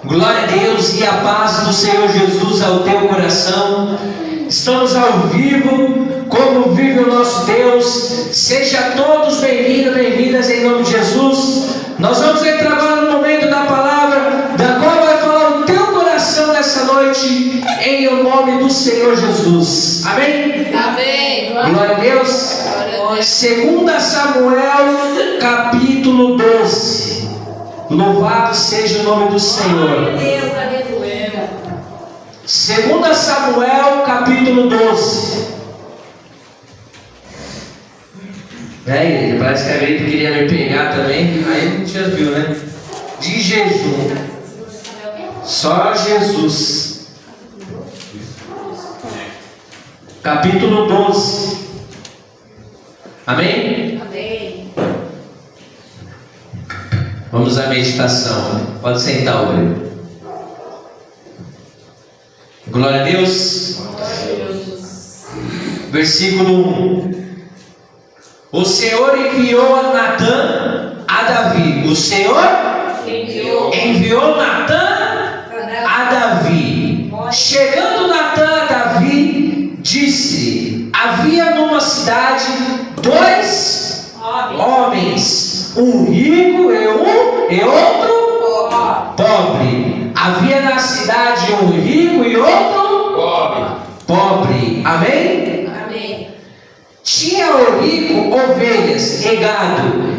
Glória a Deus e a paz do Senhor Jesus ao teu coração. Estamos ao vivo, como vive o nosso Deus. Sejam todos bem-vindos, bem-vindas em nome de Jesus. Nós vamos entrar agora no momento da palavra, da qual vai falar o teu coração nessa noite, em o nome do Senhor Jesus. Amém? Amém. Glória a Deus. 2 Samuel, capítulo 12. Louvado seja o nome do Senhor. 2 Samuel, capítulo 12. Igreja, parece que a igreja queria me pegar também. Aí a gente já viu, né? De jejum. Só Jesus. Capítulo 12. Amém? Amém. Vamos à meditação. Pode sentar, obreiro. Glória a Deus. Versículo 1. O Senhor enviou a Natã a Davi. O Senhor enviou Natã a Davi. Chegando Natã a Davi, disse: havia numa cidade dois homens, um rico e outro pobre. Havia na cidade um rico e outro pobre. Amém? Amém. Tinha o rico ovelhas e gado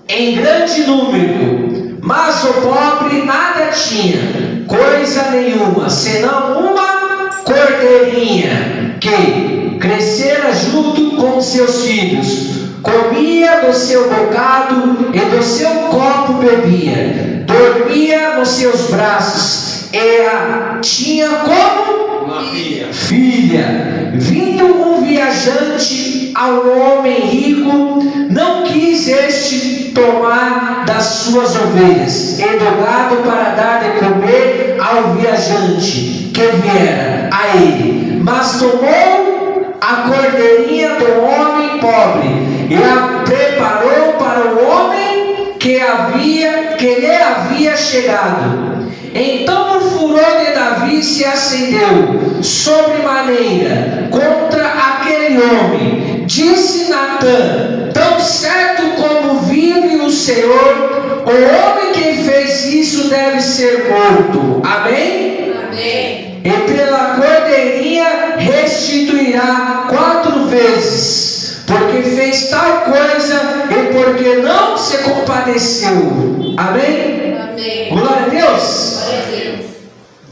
em grande número, mas o pobre nada tinha, coisa nenhuma, senão uma cordeirinha que crescera junto com seus filhos. Comia do seu bocado e do seu copo bebia, dormia nos seus braços e a tinha como uma filha. Vindo um viajante ao homem rico, não quis este tomar das suas ovelhas e do gado para dar de comer ao viajante que viera a ele, mas tomou a cordeirinha do homem pobre e a preparou para o homem que lhe havia chegado. Então o furor de Davi se acendeu sobremaneira contra aquele homem. Disse Natã: tão certo como vive o Senhor, o homem que fez isso deve ser morto. Amém? Amém. E pela cordeirinha restituirá 4 vezes, porque fez tal coisa e porque não se compadeceu. Amém? Amém. Glória a Deus. Glória a Deus.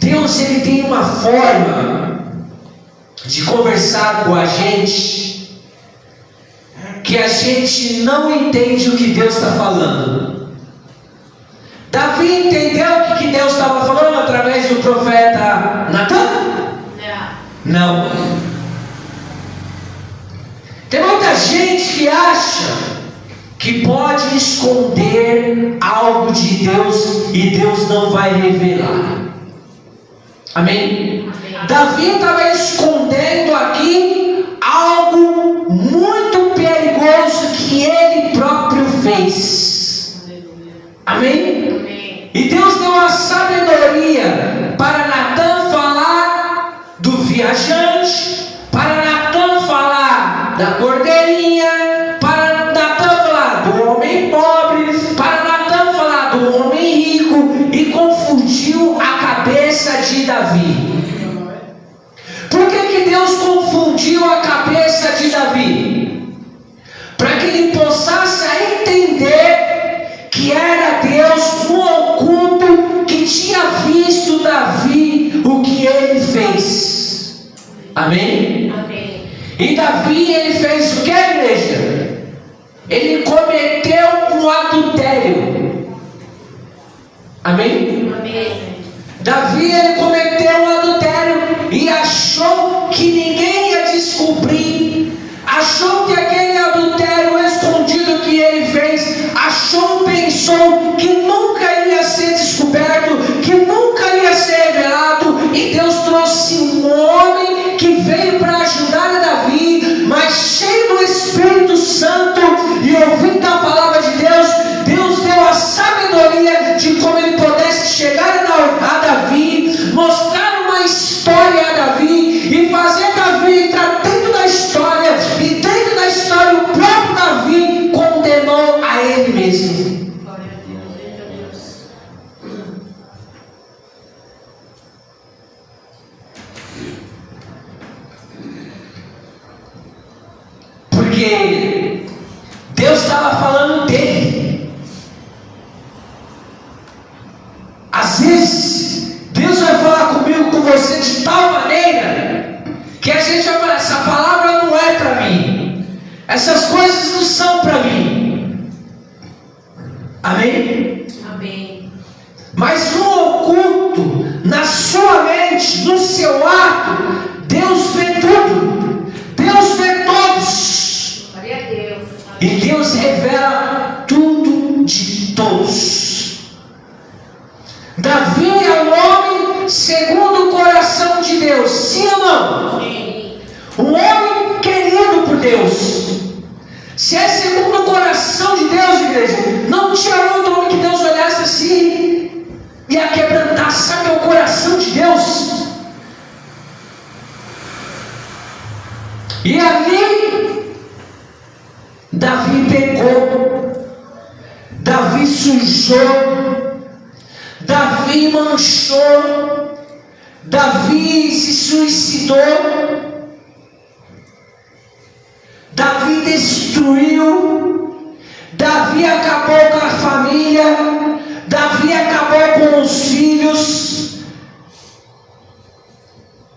Deus, ele tem uma forma de conversar com a gente que a gente não entende o que Deus está falando. Davi entendeu o que Deus estava falando através do profeta Natã? Não. Tem muita gente que acha que pode esconder algo de Deus e Deus não vai revelar. Amém? Davi estava escondendo aqui algo muito perigoso que ele próprio fez. Amém? E Deus deu a sabedoria para Natã falar do viajante, para Natã falar da cordeirinha, para Natã falar do homem pobre, para Natã falar do homem rico, e confundiu a cabeça de Davi. Por que Deus confundiu a cabeça de Davi? Para que ele possa entender que era Deus no oculto que tinha visto Davi o que ele fez. Amém? Amém. E Davi, ele fez o que, igreja? Ele cometeu um adultério. Amém? Amém. Davi, ele cometeu um adultério e achou que ninguém ia descobrir, achou que aquele adultério escondido que ele fez, pensou que nunca ia ser descoberto, que nunca ia ser revelado, e Deus trouxe um homem que veio para ajudar Davi, mas cheio do Espírito Santo e ouvindo a palavra de Deus, Deus deu a sabedoria de como ele pudesse chegar a vezes Deus vai falar comigo, com você, de tal maneira que a gente vai falar: essa palavra não é para mim, essas coisas não são para mim. Amém? Amém. Mas no oculto, na sua mente, no seu ato, Deus vê tudo, Deus vê todos. Glória a Deus. E Deus revela tudo de todos. Davi é um homem segundo o coração de Deus, sim ou não? Sim. Um homem querido por Deus. Se é segundo o coração de Deus, igreja, não tinha outro homem que Deus olhasse assim e a quebrantasse. Sabe, é o coração de Deus. E ali Davi pecou, Davi sujou, Davi manchou, Davi se suicidou, Davi destruiu, Davi acabou com a família, Davi acabou com os filhos,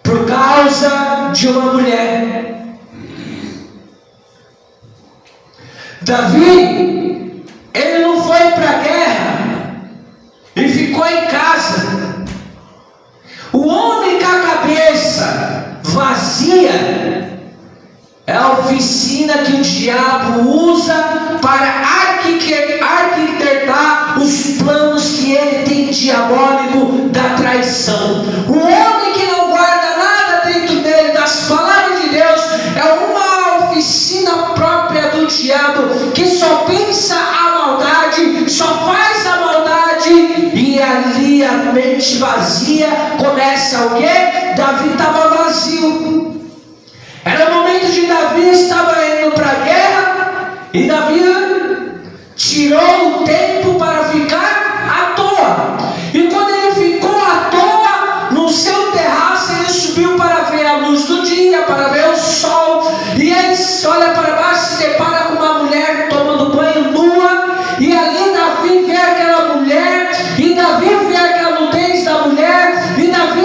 por causa de uma mulher. Davi, ele não foi para a guerra, ele ficou em casa. O homem com a cabeça vazia é a oficina que o diabo usa para arquitetar os planos que ele tem diabólico da traição. O homem que não guarda nada dentro dele das palavras de Deus é uma oficina própria do diabo, que só pensa a maldade, só faz a maldade, e ali a mente vazia começa o quê? Davi estava vazio. Era o momento de Davi estava indo para a guerra, e Davi tirou o tempo para ficar à toa. E quando ele ficou à toa, no seu terraço, ele subiu para ver a luz do dia, para ver o sol. E ele olha para baixo, se depara com uma mulher tomando banho nua. E ali Davi vê aquela mulher, e Davi vê aquela nudez da mulher, e Davi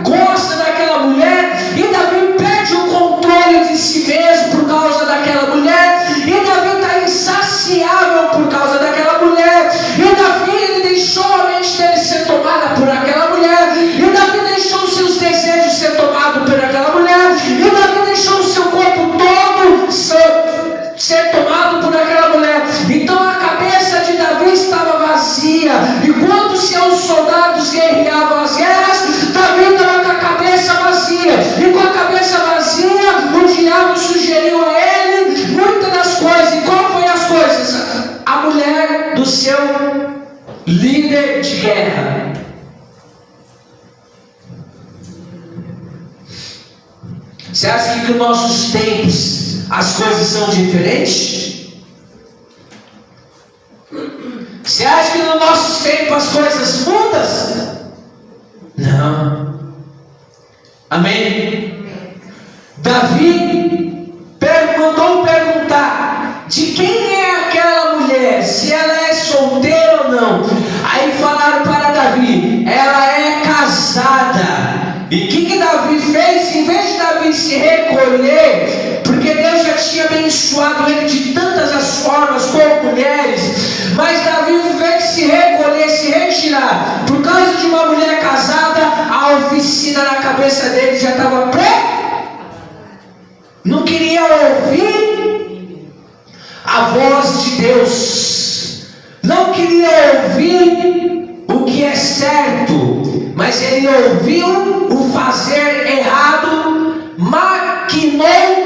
gosta daquela mulher, e Davi perde o controle de si mesmo por causa daquela mulher, e Davi está insaciável por causa daquela mulher, e Davi, ele deixou a mente dele ser tomada por aquela mulher, e Davi deixou os seus desejos ser tomados por aquela mulher, e Davi deixou o seu corpo todo ser tomado por aquela mulher. Então a cabeça de Davi estava vazia. Enquanto os seus soldados guerreavam as guerras, Davi estava com a cabeça vazia. E com a cabeça vazia, o diabo sugeriu a ele muitas das coisas. E qual foi as coisas? A mulher do seu líder de guerra. Você acha que nos nossos tempos as coisas são diferentes? Você acha que nos nossos tempos as coisas mudam? Não. Amém? Davi mandou perguntar de quem é aquela mulher, se ela é solteira ou não. Aí falaram para Davi: ela é casada. E o que Davi fez? Em vez de Davi se recolher, porque Deus já tinha abençoado ele de tantas as formas com mulheres, mas Davi, em vez de se recolher, se retirar, por causa de uma mulher casada, a oficina na cabeça dele já estava não queria ouvir a voz de Deus, não queria ouvir o que é certo, mas ele ouviu o fazer errado, maquinou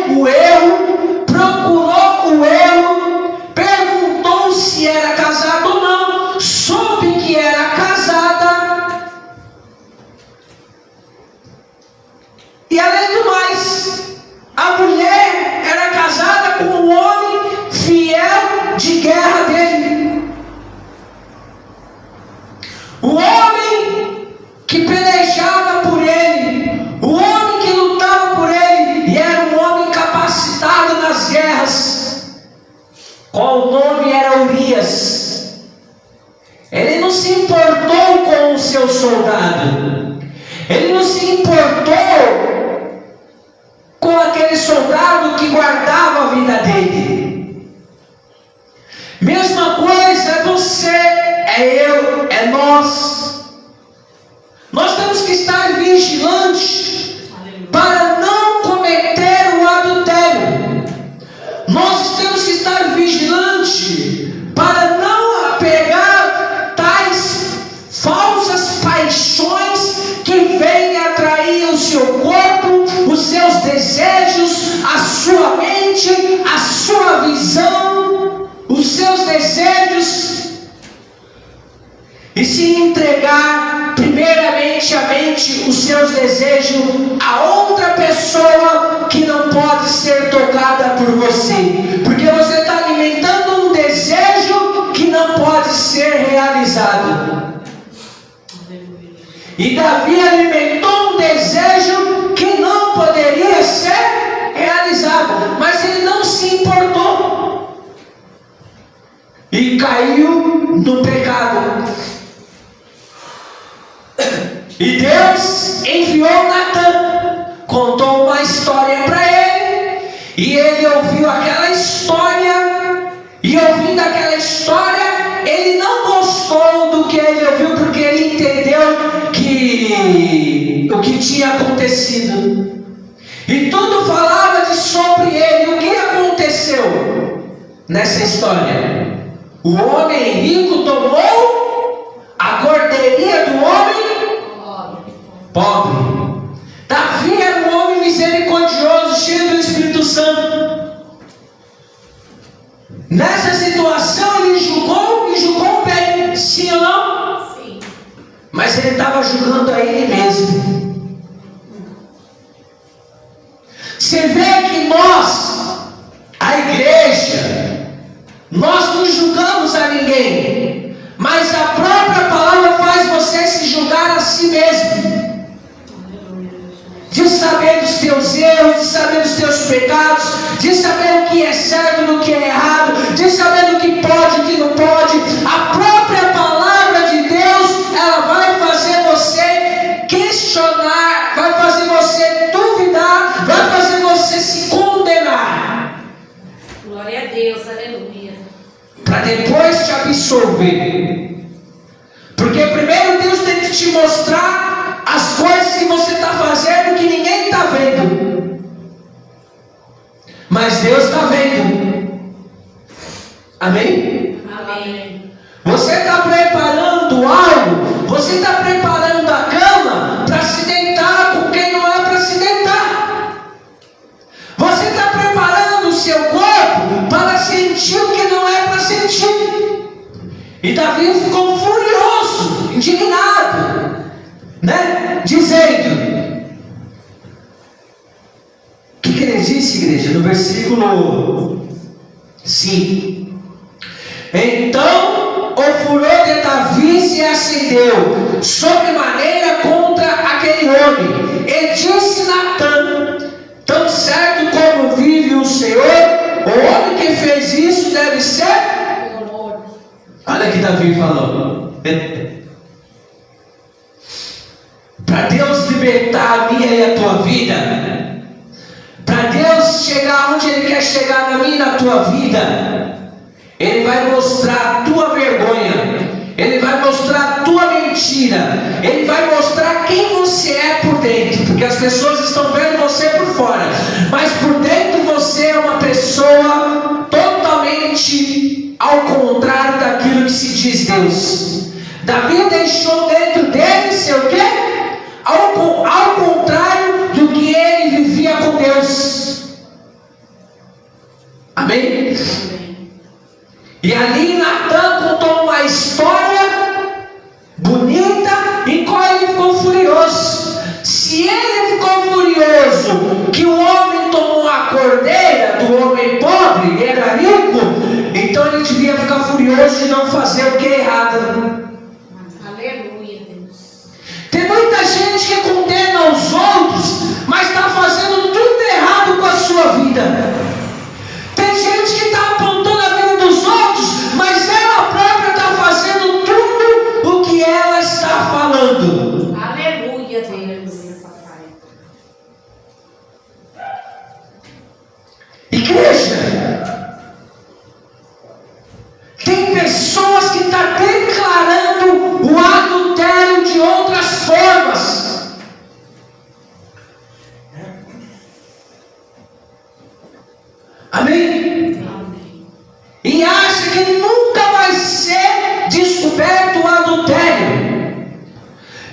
o erro, procurou o erro, perguntou se era casado ou não, soube que era casada, e além do mais, a mulher era casada com um homem fiel de guerra dele. O homem que pelejava por ele, o homem que lutava por ele, e era um homem capacitado nas guerras. Qual nome era Urias? Ele não se importou com os seus soldado. Ele não se importou com aquele soldado que guardava a vida dele. Mesma coisa é você, é eu, é nós. Nós temos que estar vigilantes para não cometer o adultério. Nós temos que estar vigilantes para não apegar tais falsas paixões que vêm atrair o seu corpo, os seus desejos, a sua mente, a sua visão, os seus desejos, e se entregar primeiramente a mente, os seus desejos a outra pessoa que não pode ser tocada por você, porque você está alimentando um desejo que não pode ser realizado. E Davi alimentou um desejo que não poderia ser realizado, mas ele não se importou e caiu no pecado. E Deus enviou Natan, contou uma história para ele, e ele ouviu aquela história, e ouvindo aquela história, ele não gostou do que ele ouviu, porque ele entendeu o que tinha acontecido, e tudo falava sobre ele. O que aconteceu nessa história? O homem rico tomou a cordeirinha do homem pobre. Davi era um homem misericordioso, cheio do Espírito Santo. Nessa situação ele julgou, e julgou bem, sim ou não? Sim. Mas ele estava julgando a ele mesmo. Você vê que nós, a igreja, nós não julgamos a ninguém, mas a própria palavra faz você se julgar a si mesmo, de saber dos teus erros, de saber dos teus pecados, de saber o que é certo e o que é errado, de saber o que pode e o que não pode. A própria palavra de Deus, ela vai fazer você questionar, vai fazer você duvidar, vai fazer você se condenar. Glória a Deus, aleluia. Para depois te absorver. Porque primeiro Deus tem que te mostrar as coisas que você está fazendo que ninguém está vendo, mas Deus está vendo. Amém? Amém. Você está preparando algo, você está preparando a cama para se deitar com quem não é para se deitar. Você está preparando o seu corpo para sentir o que não é para sentir. E Davi ficou furioso, indignado, né? Dizendo, o que ele disse, igreja? No versículo 5: então o furor de Davi se acendeu sobremaneira contra aquele homem, e disse Natan: tão certo como vive o Senhor, o homem que fez isso deve ser. Olha que Davi falou. Para Deus libertar a minha e a tua vida, para Deus chegar onde Ele quer chegar na minha e na tua vida, Ele vai mostrar a tua vergonha, Ele vai mostrar a tua mentira, Ele vai mostrar quem você é por dentro, porque as pessoas estão vendo você por fora, mas por dentro você é uma pessoa totalmente ao contrário daquilo que se diz Deus. Davi deixou dentro dele ser o quê? Ao contrário do que ele vivia com Deus. Amém? E ali Natan contou uma história bonita em qual ele ficou furioso. Se ele ficou furioso que o homem tomou a cordeira do homem pobre, era rico, então ele devia ficar furioso de não fazer o que é errado. Aleluia, Deus. Tem muita gente que condena os outros, mas está fazendo tudo errado com a sua vida. Tem gente que está apontando a vida dos outros, mas ela própria está fazendo tudo o que ela está falando.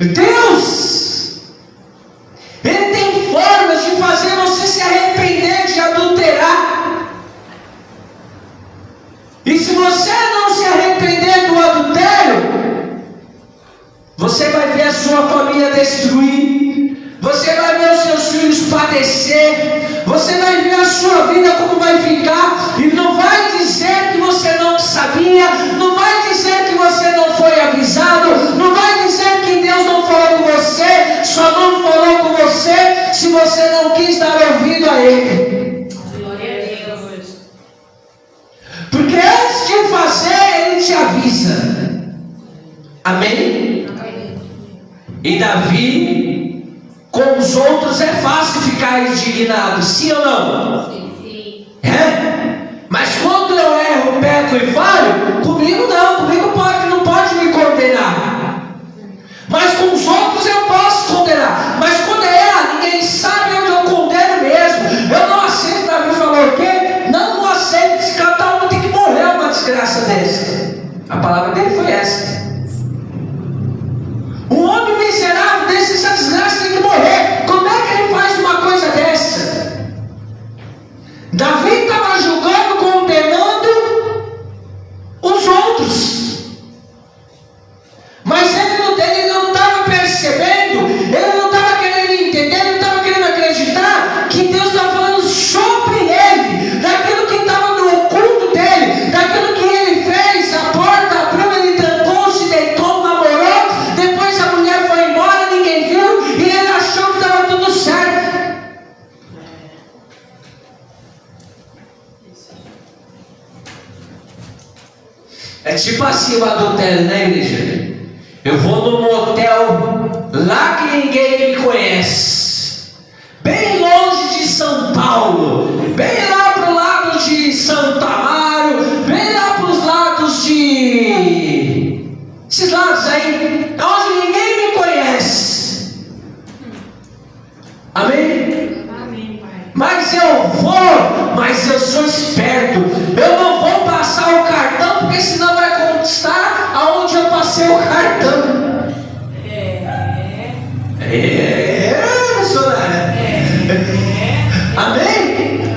Deus, Ele tem formas de fazer você se arrepender de adulterar. E se você não se arrepender do adultério, você vai ver a sua família destruir, você vai ver os seus filhos padecer, você vai ver a sua vida como vai ficar, e não vai dizer que você não sabia, não vai dizer que você não foi avisado, não vai dizer que Deus não falou com você, só não falou com você se você não quis dar ouvido a Ele. Glória a Deus. Porque antes de fazer, Ele te avisa. Amém? Amém. E Davi, com os outros é fácil ficar indignado, sim ou não? Sim. É? Mas quando eu erro, peco e falho, comigo não pode me condenar. Mas com os outros eu posso condenar. Mas quando é ela, ninguém sabe onde eu condeno mesmo. Eu não aceito. Davi falou o quê? Não aceito. Esse cada um tem que morrer uma desgraça dessa. A palavra dele foi essa. Um homem miserável desse, essa desgraça tem que morrer. Como é que ele faz uma coisa dessa? Davi estava julgando, condenando os outros. Mas ele não estava percebendo, ele não estava querendo entender, ele não estava querendo acreditar que Deus estava falando sobre ele, daquilo que estava no oculto dele, daquilo que ele fez. A porta abriu, ele trancou, se deitou, namorou, depois a mulher foi embora, ninguém viu, e ele achou que estava tudo certo. É tipo assim o adultério, né, igreja? Eu vou num motel lá que ninguém me conhece, bem longe de São Paulo, bem lá pro lado de Santo Amaro, bem lá pros lados de... esses lados aí, onde ninguém me conhece. Amém? Amém, Pai. Mas eu sou esperto. Eu não vou passar o cartão, porque senão vai constar aonde eu passei o cartão. Missionária. Amém?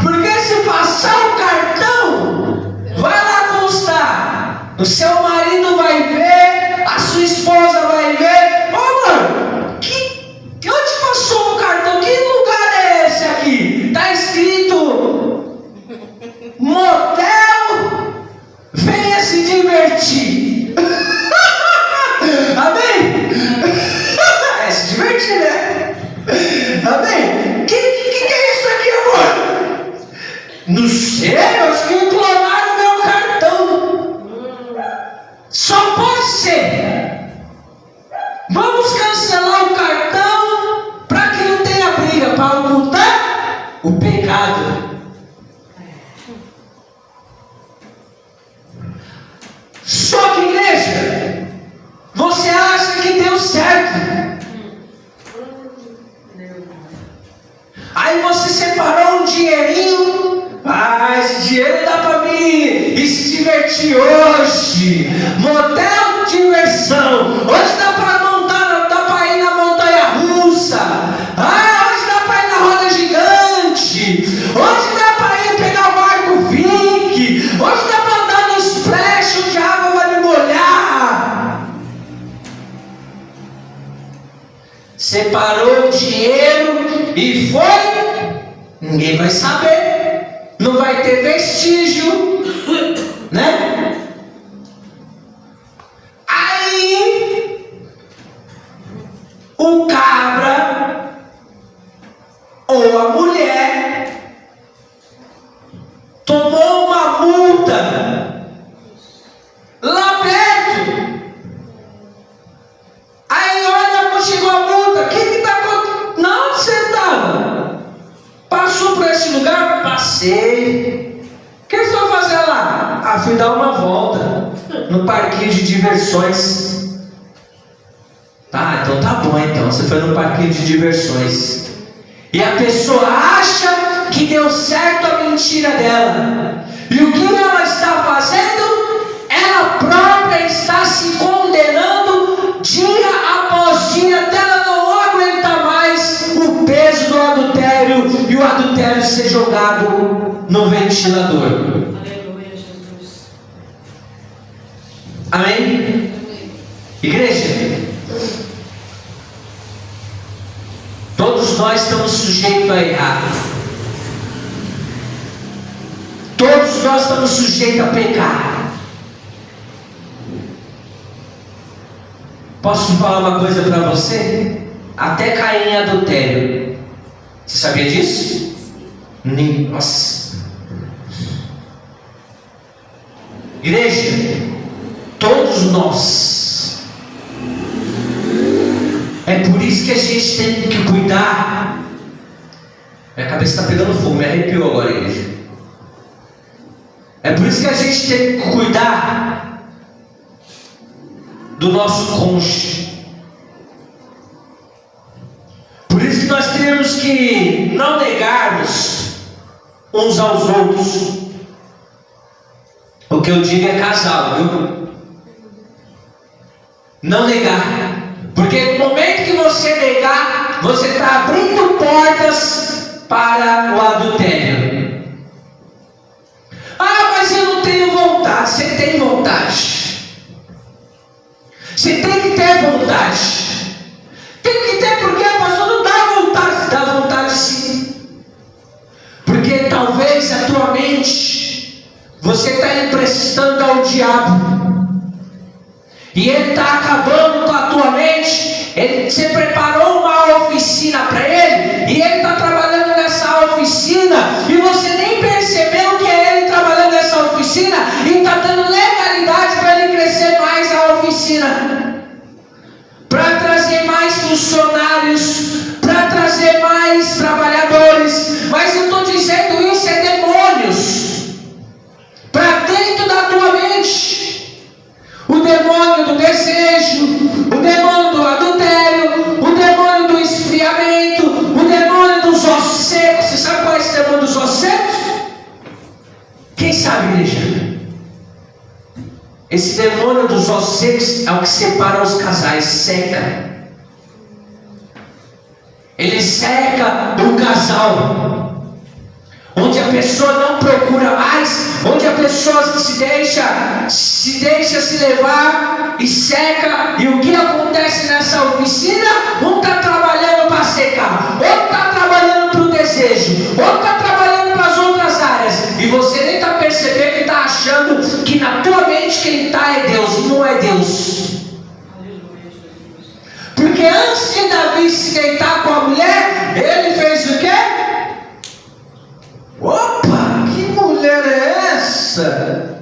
Porque se passar o cartão, vai lá constar. O seu marido vai ver, a sua esposa vai ver. Ô, mano, onde passou o cartão? Que lugar é esse aqui? Está escrito motel, venha se divertir. Amém? É se divertir, né? Amém? Que é isso aqui, amor? Não sei, acho que clonaram meu cartão. Só pode ser. Vamos cancelar o cartão para que não tenha briga, para ocultar o pecado. Só que, igreja, você acha que deu certo. Aí você separou um dinheirinho. Ah, esse dinheiro dá para mim e se divertir hoje. Motel diversão. Hoje dá para ir na montanha russa. Ah, hoje dá para ir na roda gigante. Hoje dá para ir pegar o barco Viking. Hoje dá para andar no splash onde a água vai me molhar. Separou o dinheiro e foi. Ninguém vai saber. Não vai ter vestígio, né? Aí o cabra ou a mulher tomou uma multa lá perto. Aí olha, chegou a multa. O que está acontecendo? Não, você estava. Passou por esse lugar? Passei. O que você foi fazer lá? Ah, fui dar uma volta no parquinho de diversões. Ah, então tá bom então. Você foi no parquinho de diversões. E a pessoa acha que deu certo a mentira dela. E o que ela está fazendo? Ela própria está se condenando dia após e o adultério ser jogado no ventilador. Aleluia, Jesus. Amém? Igreja, todos nós estamos sujeitos a errar. Todos nós estamos sujeitos a pecar. Posso falar uma coisa para você? Até cair em adultério. Você sabia disso? Nossa. Igreja, todos nós. É por isso que a gente tem que cuidar. Minha cabeça está pegando fogo, me arrepiou agora, igreja. É por isso que a gente tem que cuidar do nosso cônjuge. Por isso que nós temos que não negarmos uns aos outros. O que eu digo é casal, viu? Não negar. Porque no momento que você negar, você está abrindo portas para o adultério. Ah, mas eu não tenho vontade. Você tem vontade. Você tem que ter vontade. Tem que ter, porque a pessoa não dá vontade. Dá vontade sim. Porque talvez a tua mente, você está emprestando ao diabo. E ele está acabando com a tua mente. Você preparou uma oficina para ele. E ele está trabalhando nessa oficina. E você nem percebeu que é ele trabalhando nessa oficina. E está dando legalidade para ele crescer mais a oficina. Para trazer mais funcionários. Para trazer mais trabalhadores. Mas eu estou dizendo isso é demônios. Para dentro da tua mente. O demônio do desejo, o demônio do adultério, o demônio do esfriamento, o demônio dos ossos secos. Você sabe qual é esse demônio dos ossos secos? Quem sabe, igreja? Esse demônio dos ossos secos é o que separa os casais, seca. Ele seca o casal. Onde a pessoa não procura mais, onde a pessoa se deixa se levar e seca. E o que acontece nessa oficina? Um está trabalhando para secar, outro está trabalhando para o desejo, outro está trabalhando para as outras áreas. E você nem está percebendo que está achando que na tua mente quem está é Deus. Não é Deus. Porque antes de Davi se deitar com a mulher, ele fez o quê? Opa, que mulher é essa?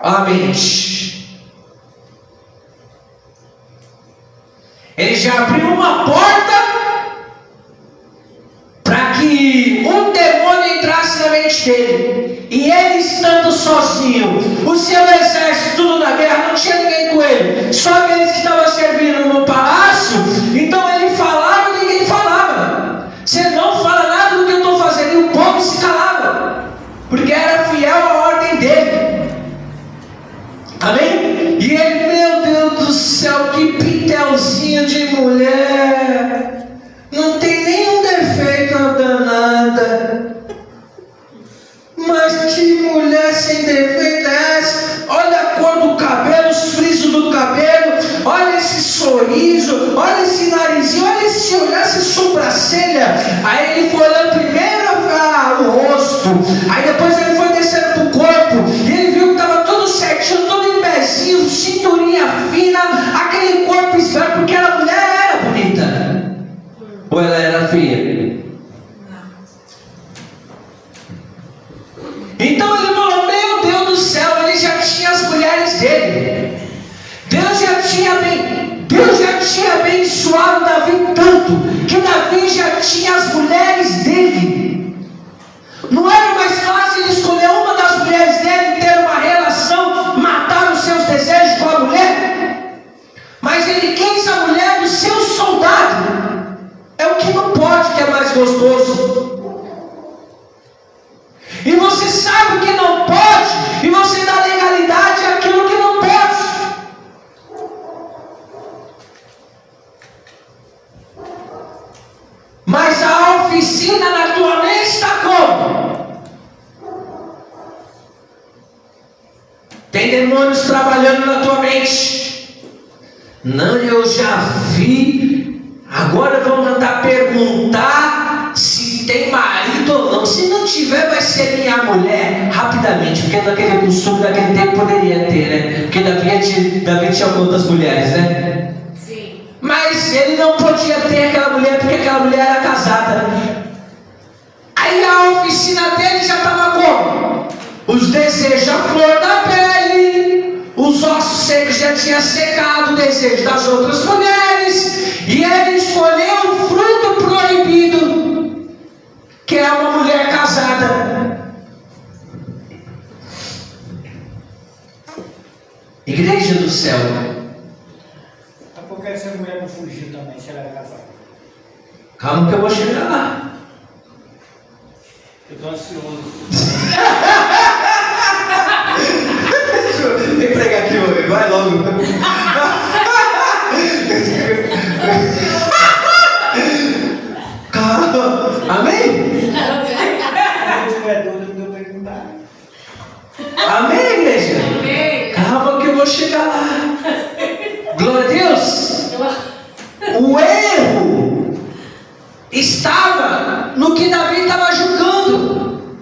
A mente. Ele já abriu uma porta para que um demônio entrasse na mente dele. E ele estando sozinho, o seu exército tudo na guerra, não tinha ninguém com ele, só aqueles que estavam servindo no palácio. Então ele falava e ninguém falava. Você não fala nada do que eu estou fazendo. E o povo se calava, porque era fiel à ordem dele. Amém? E ele, meu Deus do céu, que pitelzinho de mulher. Não tem nenhum defeito danada. Mas que mulher sem defeito é essa? Olha a cor do cabelo, os frisos do cabelo. Olha esse sorriso, olha esse narizinho, olha esse olhar, essa sobrancelha. Aí ele foi olhando primeiro o rosto, aí depois ele foi descendo para o corpo, e ele viu que estava tudo certinho, todo em pezinho, cinturinha fina, aquele corpo esbelto, porque a mulher era bonita. Ou ela era feia? Então ele falou, meu Deus do céu, ele já tinha as mulheres dele. Deus já tinha abençoado Davi tanto, que Davi já tinha as mulheres dele. Não era mais fácil ele escolher uma das mulheres dele, ter uma relação, matar os seus desejos com a mulher? Mas ele quis a mulher do seu soldado. É o que não pode, que é mais gostoso. E você sabe o que não pode, e você dá legalidade àquilo que não pode. demônios trabalhando na tua mente. Não, eu já vi. Agora vão mandar perguntar se tem marido ou não. Se não tiver, vai ser minha mulher. Rapidamente, porque naquele costume daquele tempo poderia ter, né? Porque Davi tinha quantas mulheres, né? Sim. Mas ele não podia ter aquela mulher porque aquela mulher era casada. Aí a oficina dele já estava como? Os desejos à flor da pele, os ossos secos já tinham secado, o desejo das outras mulheres, e ele escolheu o fruto proibido, que é uma mulher casada. Igreja do céu. A pouco essa mulher não fugiu também, se ela era casada. Calma que eu vou chegar lá. Eu tô ansioso. Vem pregar aqui, meu, vai logo. Calma. Amém? Se tiver dúvida, não deu perguntar. Amém, igreja? Amém. Calma que eu vou chegar lá. Glória a Deus. O erro estava no que Davi estava julgando.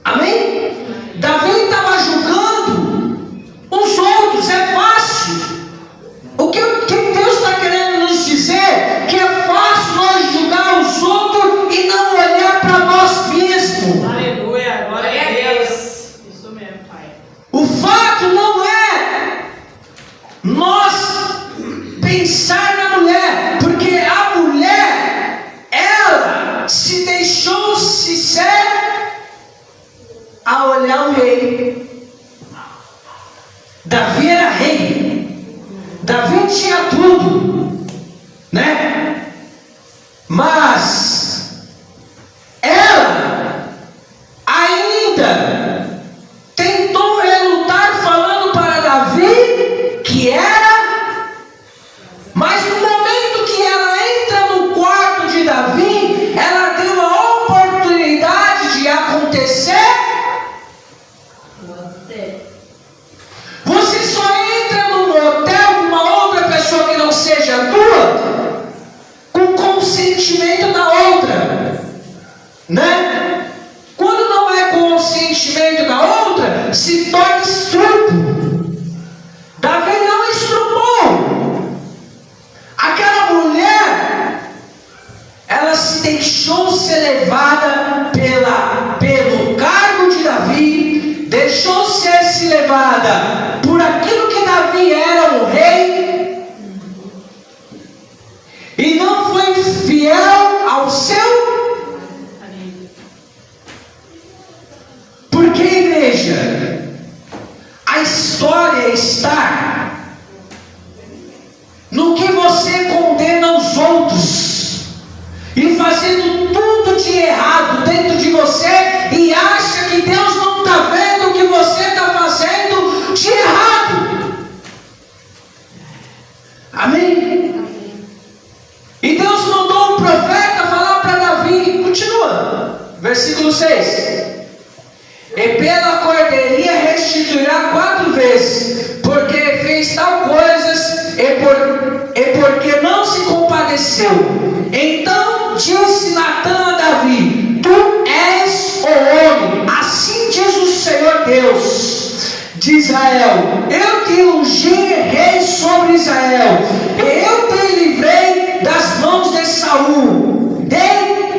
Amém? Davi estava julgando os outros. É fácil. O que Deus está querendo nos dizer? Que é fácil nós julgar os outros e não olhar para nós mesmos. Aleluia. Glória a Deus. Isso mesmo, Pai. O fato não é nós pensar na mulher, porque a mulher, ela se deixou se ser a olhar o rei. Davi era rei, Davi tinha tudo, né? Mas ela ainda tentou relutar falando para Davi que era, mas no momento que ela entra no quarto de Davi, ela deu a oportunidade de acontecer. Você só entra num hotel com uma outra pessoa que não seja tua com consentimento da outra, né? Quando não é consentimento da outra, se torna estrupo. Davi não estrupou. Aquela mulher, ela se deixou ser levada pelo cargo de Davi, deixou ser se levada por aquilo que Davi era, um rei, e não foi fiel ao seu. Porque, igreja, a história está no que você condena os outros e fazendo tudo de errado dentro de você e acha que Deus não está vendo o que você está fazendo de errado. Amém? E Deus mandou um profeta falar para Davi. Continua, versículo 6. E pela cordeirinha restituirá 4 vezes, porque fez tal coisas e porque não se compadeceu. Então disse Natã a Davi: Tu és o homem, assim diz o Senhor Deus de Israel: Eu te ungi rei sobre Israel, e eu te livrei das mãos de Saul.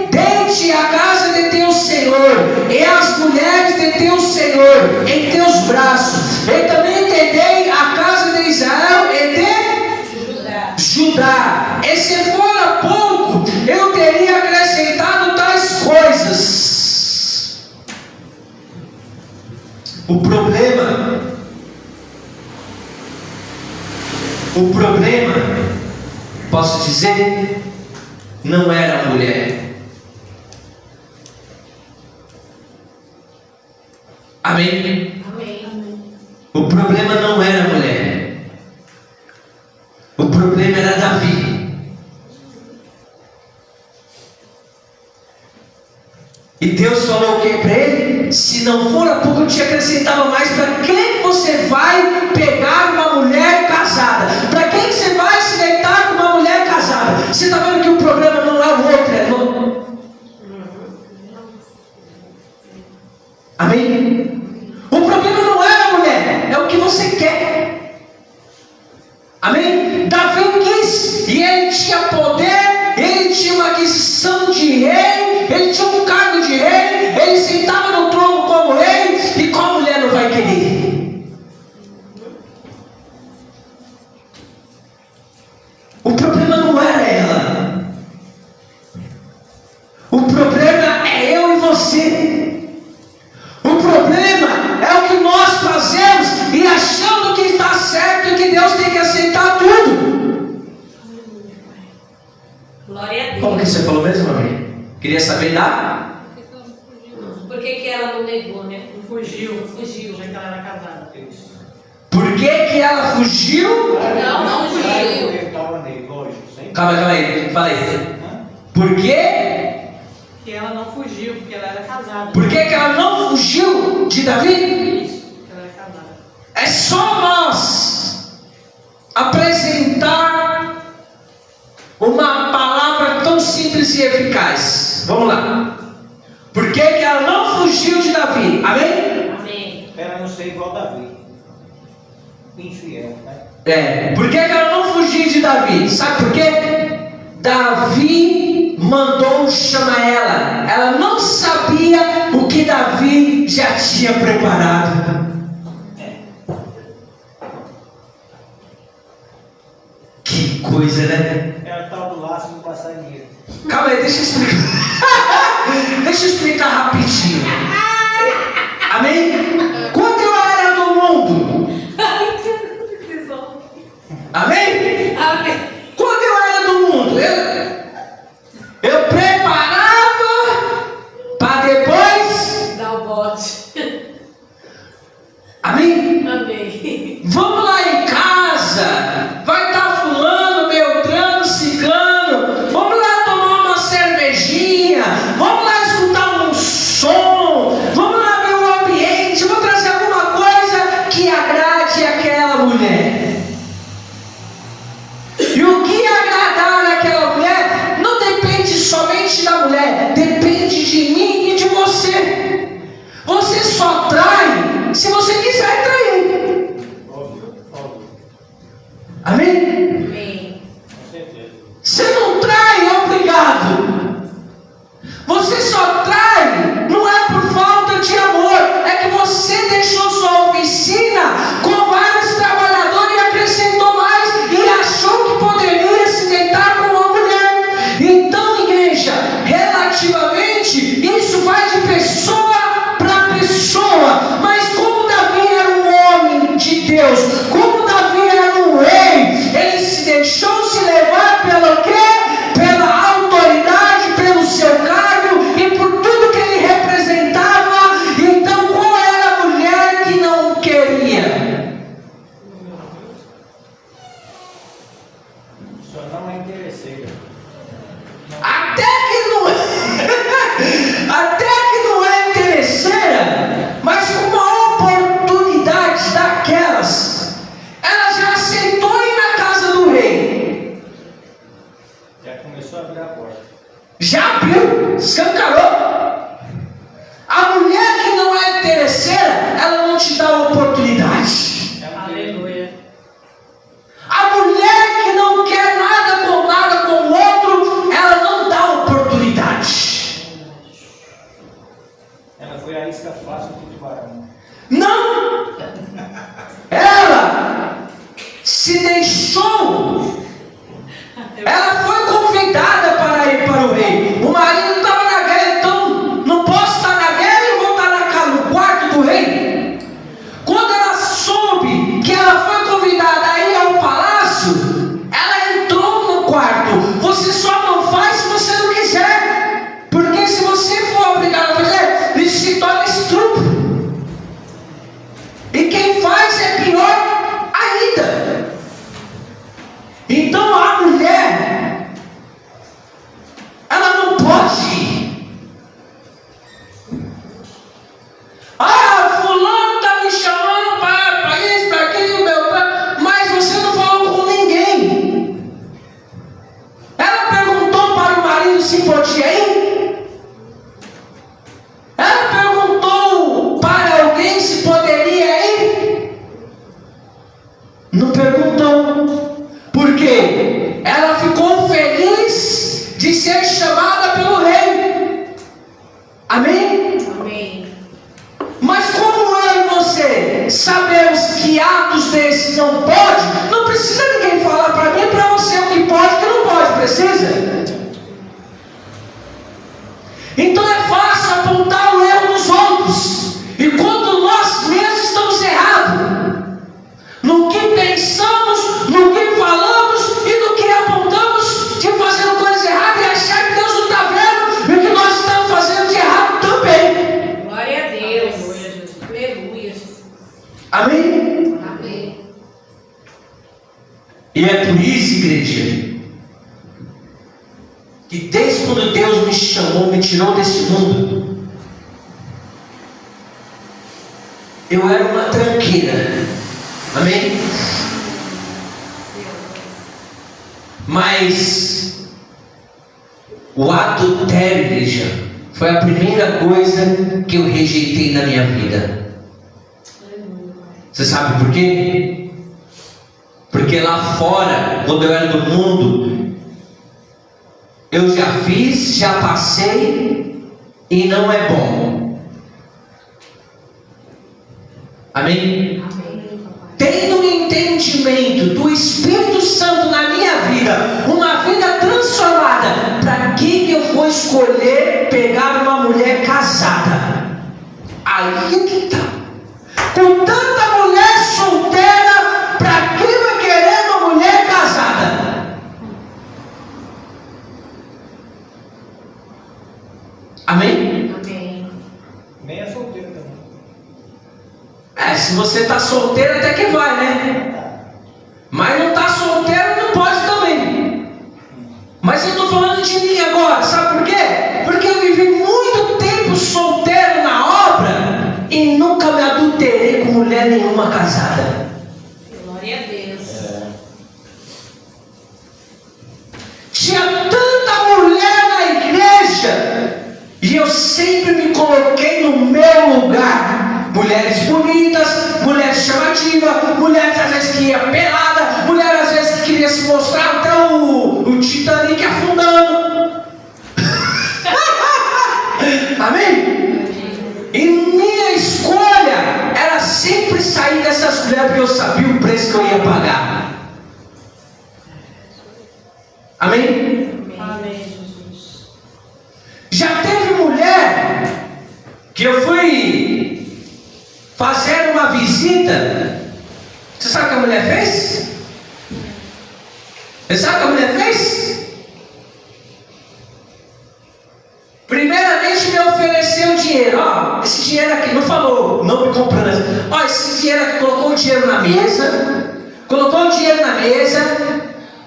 Dei-te a casa de teu Senhor e as mulheres de teu Senhor em teus braços, e também te dei a casa de Israel e de Judá. E se fora pouco, eu teria acrescentado tais coisas. O problema, posso dizer, não era a mulher. Amém? Amém. O problema não era a mulher. O problema era Davi. E Deus falou o que para ele? Se não for a pouco, eu te acrescentava mais. Para quem você vai pegar uma mulher casada? Para quem que você vai se deitar com uma mulher casada? Você está vendo que o problema não é o outro, é não. Amém? O problema não é a mulher, é o que você quer. Amém? Davi quis, e ele tinha poder, ele tinha uma aquisição de rei, ele tinha um cargo de rei, ele sentava no trono como rei, e qual mulher não vai querer? O problema não era ela, o problema é eu e você. O problema é o que nós fazemos e achando que está certo e que Deus tem que aceitar tudo. Glória a Deus. Como que você falou mesmo, amém? Queria saber da? Por que ela não negou, né? Não fugiu, já que ela era casada. Por que ela fugiu? Não fugiu. Eu estava nele, lógico, sempre. Calma aí, fala aí. Por quê? Que ela não fugiu, porque ela era casada. Por que ela não fugiu de Davi? Isso, porque ela era casada. É só nós apresentar uma palavra tão simples e eficaz. Vamos lá. Por que ela não fugiu de Davi? Amém? Amém. Ela não ser igual a Davi. Infiel, né? Por que ela não fugiu de Davi? Sabe por quê? Davi mandou chamar ela. Ela não sabia o que Davi já tinha preparado. Que coisa, né? Ela estava do laço do passarinho. Calma aí, deixa eu explicar. Deixa eu explicar rapidinho. Amém? Quando eu era do mundo, amém? Amém. Quando eu era do mundo, eu preparava para depois. Dá o bote. Amém? Amém. Vamos lá em casa. Vai estar fulano, beltrano, ciclano. Vamos lá tomar uma cervejinha. Vamos lá escutar um som. Vamos lá ver o ambiente. Vou trazer alguma coisa que agrade aquela mulher. E o que agradar aquela mulher não depende somente da mulher, depende de mim e de você. Você só trai se você quiser trair. Óbvio. Amém? Amém. Com certeza. Você não trai, é obrigado. Você só trai, não é por falta de amor, é que você deixou sua oficina com vários trabalhadores e acrescentou mais e achou que poderia se deitar com uma mulher. Então, igreja, relativamente, isso vai de pessoa para pessoa. Mas como Davi era um homem de Deus, como Davi era um rei, ele se deixou se levar pelo quê? Pela autoridade, pelo seu cargo e por tudo que ele representava. Então, qual era a mulher que não queria? Só não é interesseira. Até que não é interesseira, mas com uma oportunidade daquelas, ela já aceitou ir na casa do rei. Já começou a abrir a porta. Já abriu, escancarou. A mulher que não é interesseira, ela não te dá oportunidade. Aleluia. A mulher que não quer nada com o outro, ela não dá precisa? Então é fácil apontar o erro dos outros. E quando nós mesmos estamos errados, no que pensamos, no que falamos e no que apontamos de fazendo coisas erradas e achar que Deus não está vendo e o que nós estamos fazendo de errado também. Glória a Deus. Aleluia, Jesus. Amém? Amém. E é por isso, igreja, que desde quando Deus me chamou, me tirou desse mundo, eu era uma tranqueira. Amém? Mas o adultério, igreja, foi a primeira coisa que eu rejeitei na minha vida. Você sabe por quê? Porque lá fora, quando eu era do mundo, eu já fiz, já passei e não é bom. Amém? Tendo um entendimento do Espírito Santo na minha vida, uma vida transformada, para que eu vou escolher pegar uma mulher casada? Aí é que está. Com tanta mulher solteira, para que vai querer uma mulher casada? Amém? Amém. Nem é solteiro também. Se você está solteiro até que vai, né? Mas não está solteiro, não pode também. Mas eu estou falando de mim agora, sabe por quê? Porque eu vivi muito tempo solteiro na obra e nunca me adulterei com mulher nenhuma casada. Glória a Deus. Tinha tanta mulher na igreja e eu sempre me coloquei no meu lugar. Mulheres bonitas, mulheres chamativas, mulheres às vezes que ia pelada, mulheres às vezes que queria se mostrar até o Titanic afundando. Amém? E minha escolha era sempre sair dessas mulheres porque eu sabia o preço que eu ia pagar. Amém? Amém, Jesus. Já teve mulher que eu fui fazer uma visita. Você sabe o que a mulher fez? Você sabe o que a mulher fez? Primeiramente me ofereceu dinheiro. Ó, esse dinheiro aqui, não falou, não me comprando. Ó, esse dinheiro aqui, colocou o dinheiro na mesa. Colocou o dinheiro na mesa.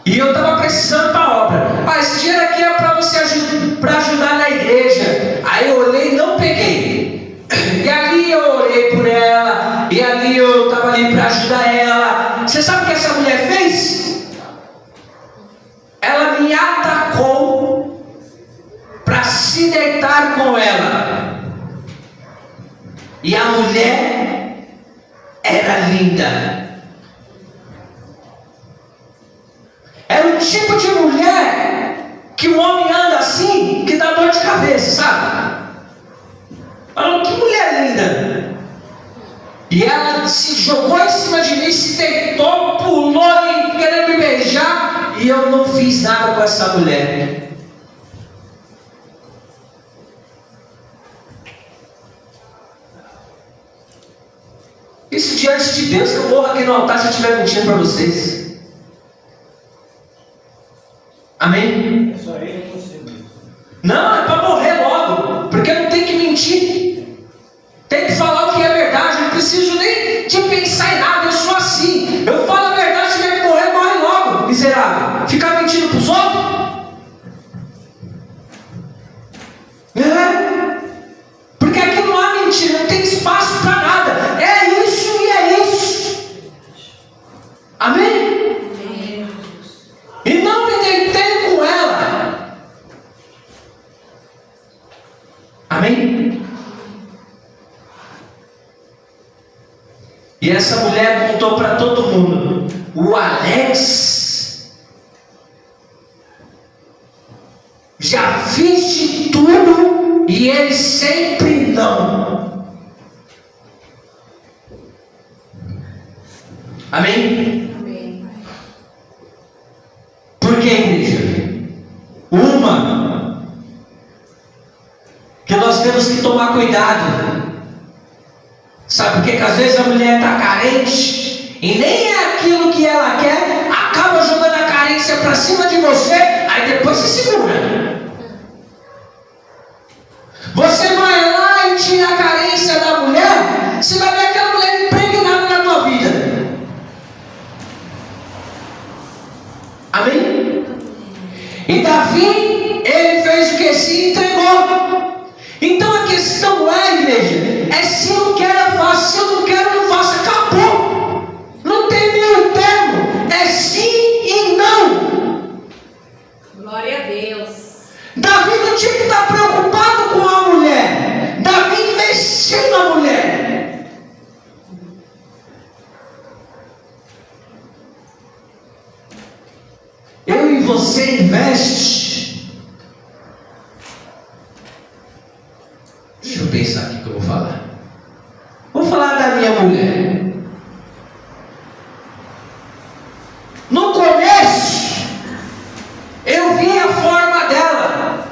E eu estava precisando para a obra. Ó, esse dinheiro aqui é para você para ajudar na igreja. Aí eu olhei e não peguei. E ali eu orei por ela, e ali eu estava ali para ajudar ela. Você sabe o que essa mulher fez? Ela me atacou para se deitar com ela. E a mulher era linda. Era o tipo de mulher que o homem anda assim, que dá dor de cabeça, sabe? Falando, que mulher linda. E ela se jogou em cima de mim, se deitou, pulou e querendo me beijar. E eu não fiz nada com essa mulher. Isso diante de Deus, que eu morro aqui no altar se eu estiver mentindo para vocês. Amém? É só ele e você mesmo. Não, é para morrer logo, porque não tem que mentir. Tem que falar o que é verdade. Eu não preciso nem de pensar em nada. Eu sou assim. Eu falo a verdade. Se tiver que morrer, morre logo, miserável. Ficar mentindo para os outros? Porque aqui não há mentira. Não tem espaço para nada. É isso e é isso. Amém? Amém. E não me deitei com ela. Amém? E essa mulher contou para todo mundo: o Alex já fiz de tudo e ele sempre não. Amém? Amém. Por que, igreja? nós temos que tomar cuidado. Sabe por quê? Que às vezes a mulher está carente e nem é aquilo que ela quer, acaba jogando a carência para cima de você, aí depois se segura. Você vai lá e tira a carência da mulher, você vai ver aquela mulher impregnada na tua vida. Amém? E Davi, ele fez o que? Se entregou. Então a questão é, igreja, é se eu quero, eu faço, se eu não quero, eu não faço, acabou. Não tem meio termo, é sim e não. Glória a Deus. Davi não tinha que estar preocupado com a mulher. Davi investiu na mulher. Eu e você investe. Deixa eu pensar aqui o que eu vou falar. Vou falar da minha mulher. No começo, eu vi a forma dela.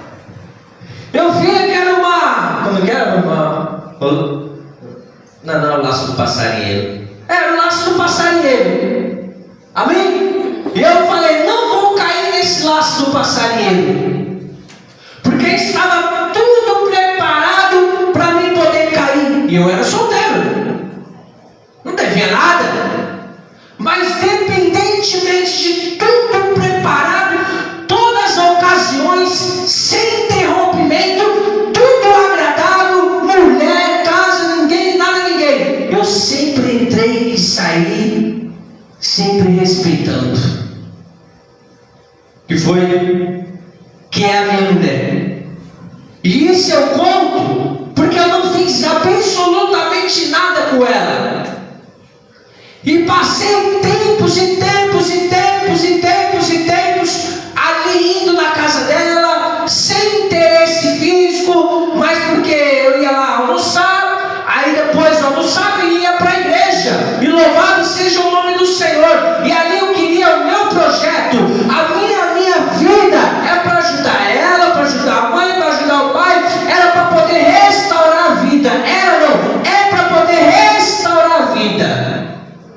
Eu via que era uma... Como que era? Não, o laço do passarinheiro. Era o laço do passarinheiro. Amém? E eu falei, não vou cair nesse laço do passarinheiro. Porque estava tudo preparado para mim poder cair. E eu era solteiro. Não devia nada. Mas independentemente de tudo preparado, todas as ocasiões, sem interrompimento, tudo agradável, mulher, casa, ninguém, nada, ninguém. Eu sempre entrei e saí, sempre respeitando. Que foi? Que é a minha mulher. E isso eu conto, porque eu não fiz absolutamente nada com ela. E passei tempos e tempos e tempos e tempos e tempos ali indo na casa dela, sem interesse físico, mas porque eu ia lá almoçar, aí depois almoçava e ia para a igreja, e louvado seja o nome do Senhor, e ali eu queria o meu projeto, a minha vida é para ajudar ela, para ajudar a mãe, para ajudar o pai, era para poder restaurar a vida, é para poder restaurar a vida.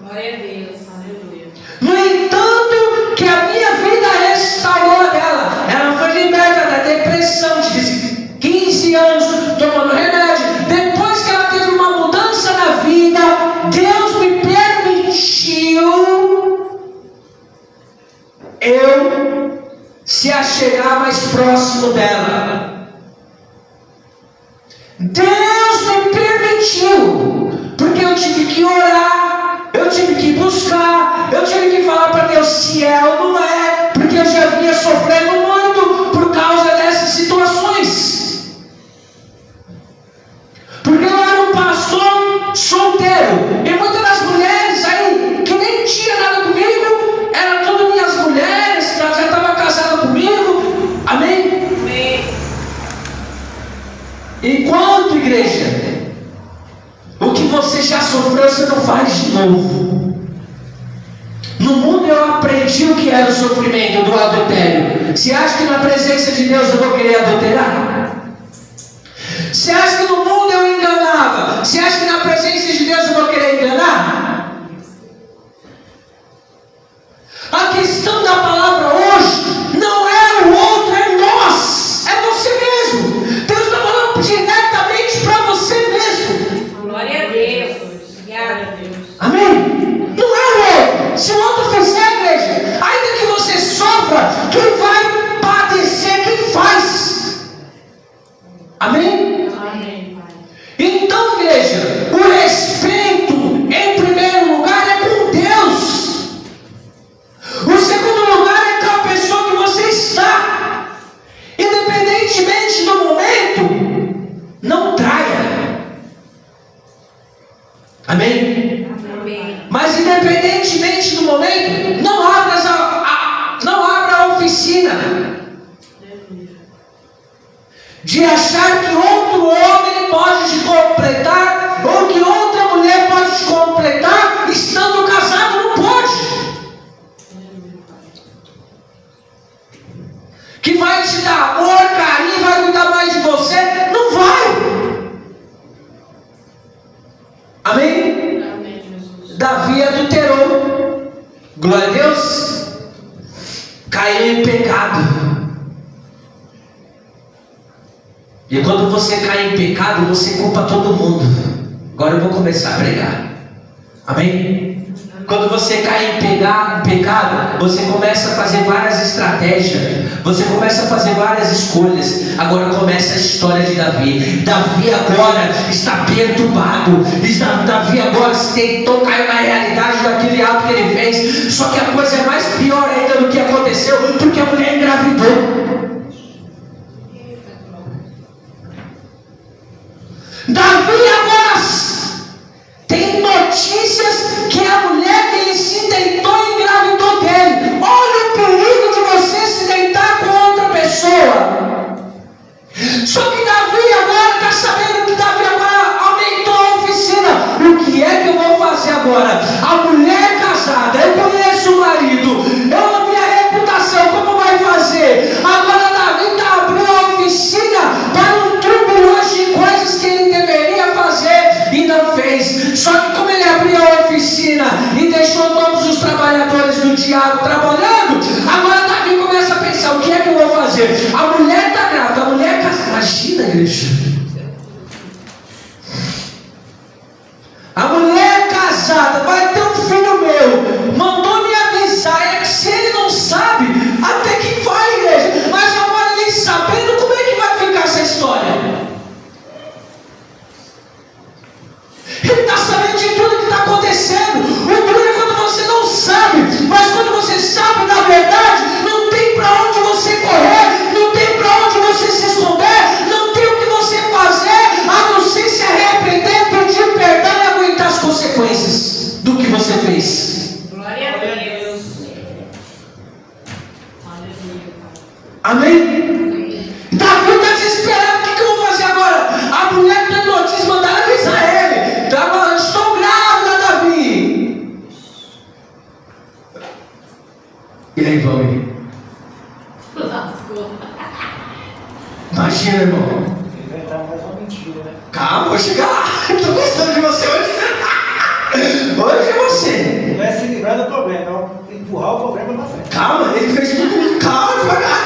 Glória a Deus. Aleluia. No entanto, que a minha vida restaurou dela. Ela foi liberta da depressão de 15 anos, tomando remédio. Depois que ela teve uma mudança na vida, Deus me permitiu eu se achegar mais próximo dela. Deus me permitiu, porque eu tive que orar, eu tive que buscar, eu tive que falar para Deus se é ou não é, porque eu já vinha sofrendo muito por causa dessas situações. Porque eu era um pastor solteiro, e muitas das mulheres aí que nem tinha nada comigo, eram todas minhas mulheres, que já estavam casadas comigo. Amém? Amém. Enquanto, igreja, o que você já sofreu, você não faz de novo. No mundo eu aprendi o que era o sofrimento do adultério. Você acha que na presença de Deus eu vou querer adulterar? Você acha que no mundo eu enganava? Você acha que na presença de Deus eu vou querer enganar? A questão da palavra hoje não é o outro, é nós. É você mesmo. Deus está falando diretamente para você mesmo. Glória a Deus. Obrigada a Deus. Amém? Não é o outro. Se o outro fizer, igreja, ainda que você sofra, quem vai padecer, quem faz? Amém? Amém, Pai. Então, igreja, o respeito, em primeiro lugar, é com Deus. O segundo lugar é com a pessoa que você está. Independentemente do momento, não traia. Amém? Amém. Mas independentemente do momento, não abra a oficina de achar que outro homem pode te completar, ou que outra mulher pode te completar, estando casado. Não pode. Que vai te dar amor, carinho, vai cuidar mais de você. Não vai. caiu em pecado. E quando você cai em pecado, você culpa todo mundo. Agora eu vou começar a pregar. Amém? Quando você cai em pecado, você começa a fazer várias estratégias, você começa a fazer várias escolhas. Agora começa a história de Davi. Davi agora está perturbado. Davi agora tentou cair na realidade daquele ato que ele fez. Só que a coisa é mais pior ainda do que aconteceu, porque a mulher engravidou. Davi agora tem notícias que a mulher que ele se deitou e engravidou dele. Olha o perigo de você se deitar com outra pessoa. Só que Davi agora está sabendo que Davi agora aumentou a oficina. O que é que eu vou fazer agora? A mulher casada, eu conheço o marido, a minha reputação, como vai fazer? Agora Davi está abrindo a oficina para um turbilhão de coisas que ele deveria fazer e não fez. Só que como ele abriu a oficina e deixou todos os trabalhadores do diabo trabalhando, agora Davi começa a pensar: o que é que eu vou fazer? A mulher está grávida, a mulher casada. Imagina, igreja. A mulher casada vai ter um filho meu. Mandou me avisar. É que se ele não sabe, até que vai, igreja. Mas agora ele sabendo, como é que vai ficar essa história? Ele está sabendo de tudo que está acontecendo. O duro é quando você não sabe. Mas quando você sabe, na verdade, não tem para onde você correr, não tem para onde você se esconder, não tem o que você fazer, a não ser se arrepender, pedir perdão e aguentar as consequências do que você fez. Glória a Deus. Aleluia. Amém? Davi está desesperado. O que eu vou fazer agora? A mulher tem notícia, mandaram avisar ele. Estou grávida, Davi. E aí, vamos. Lascou. Imagina, irmão. Inventar mais uma mentira, né? Calma, vou chegar lá. Estou gostando de você hoje. Hoje é você. Não é se livrar do problema, é empurrar o problema para frente. Calma, ele fez tudo. Calma, devagar.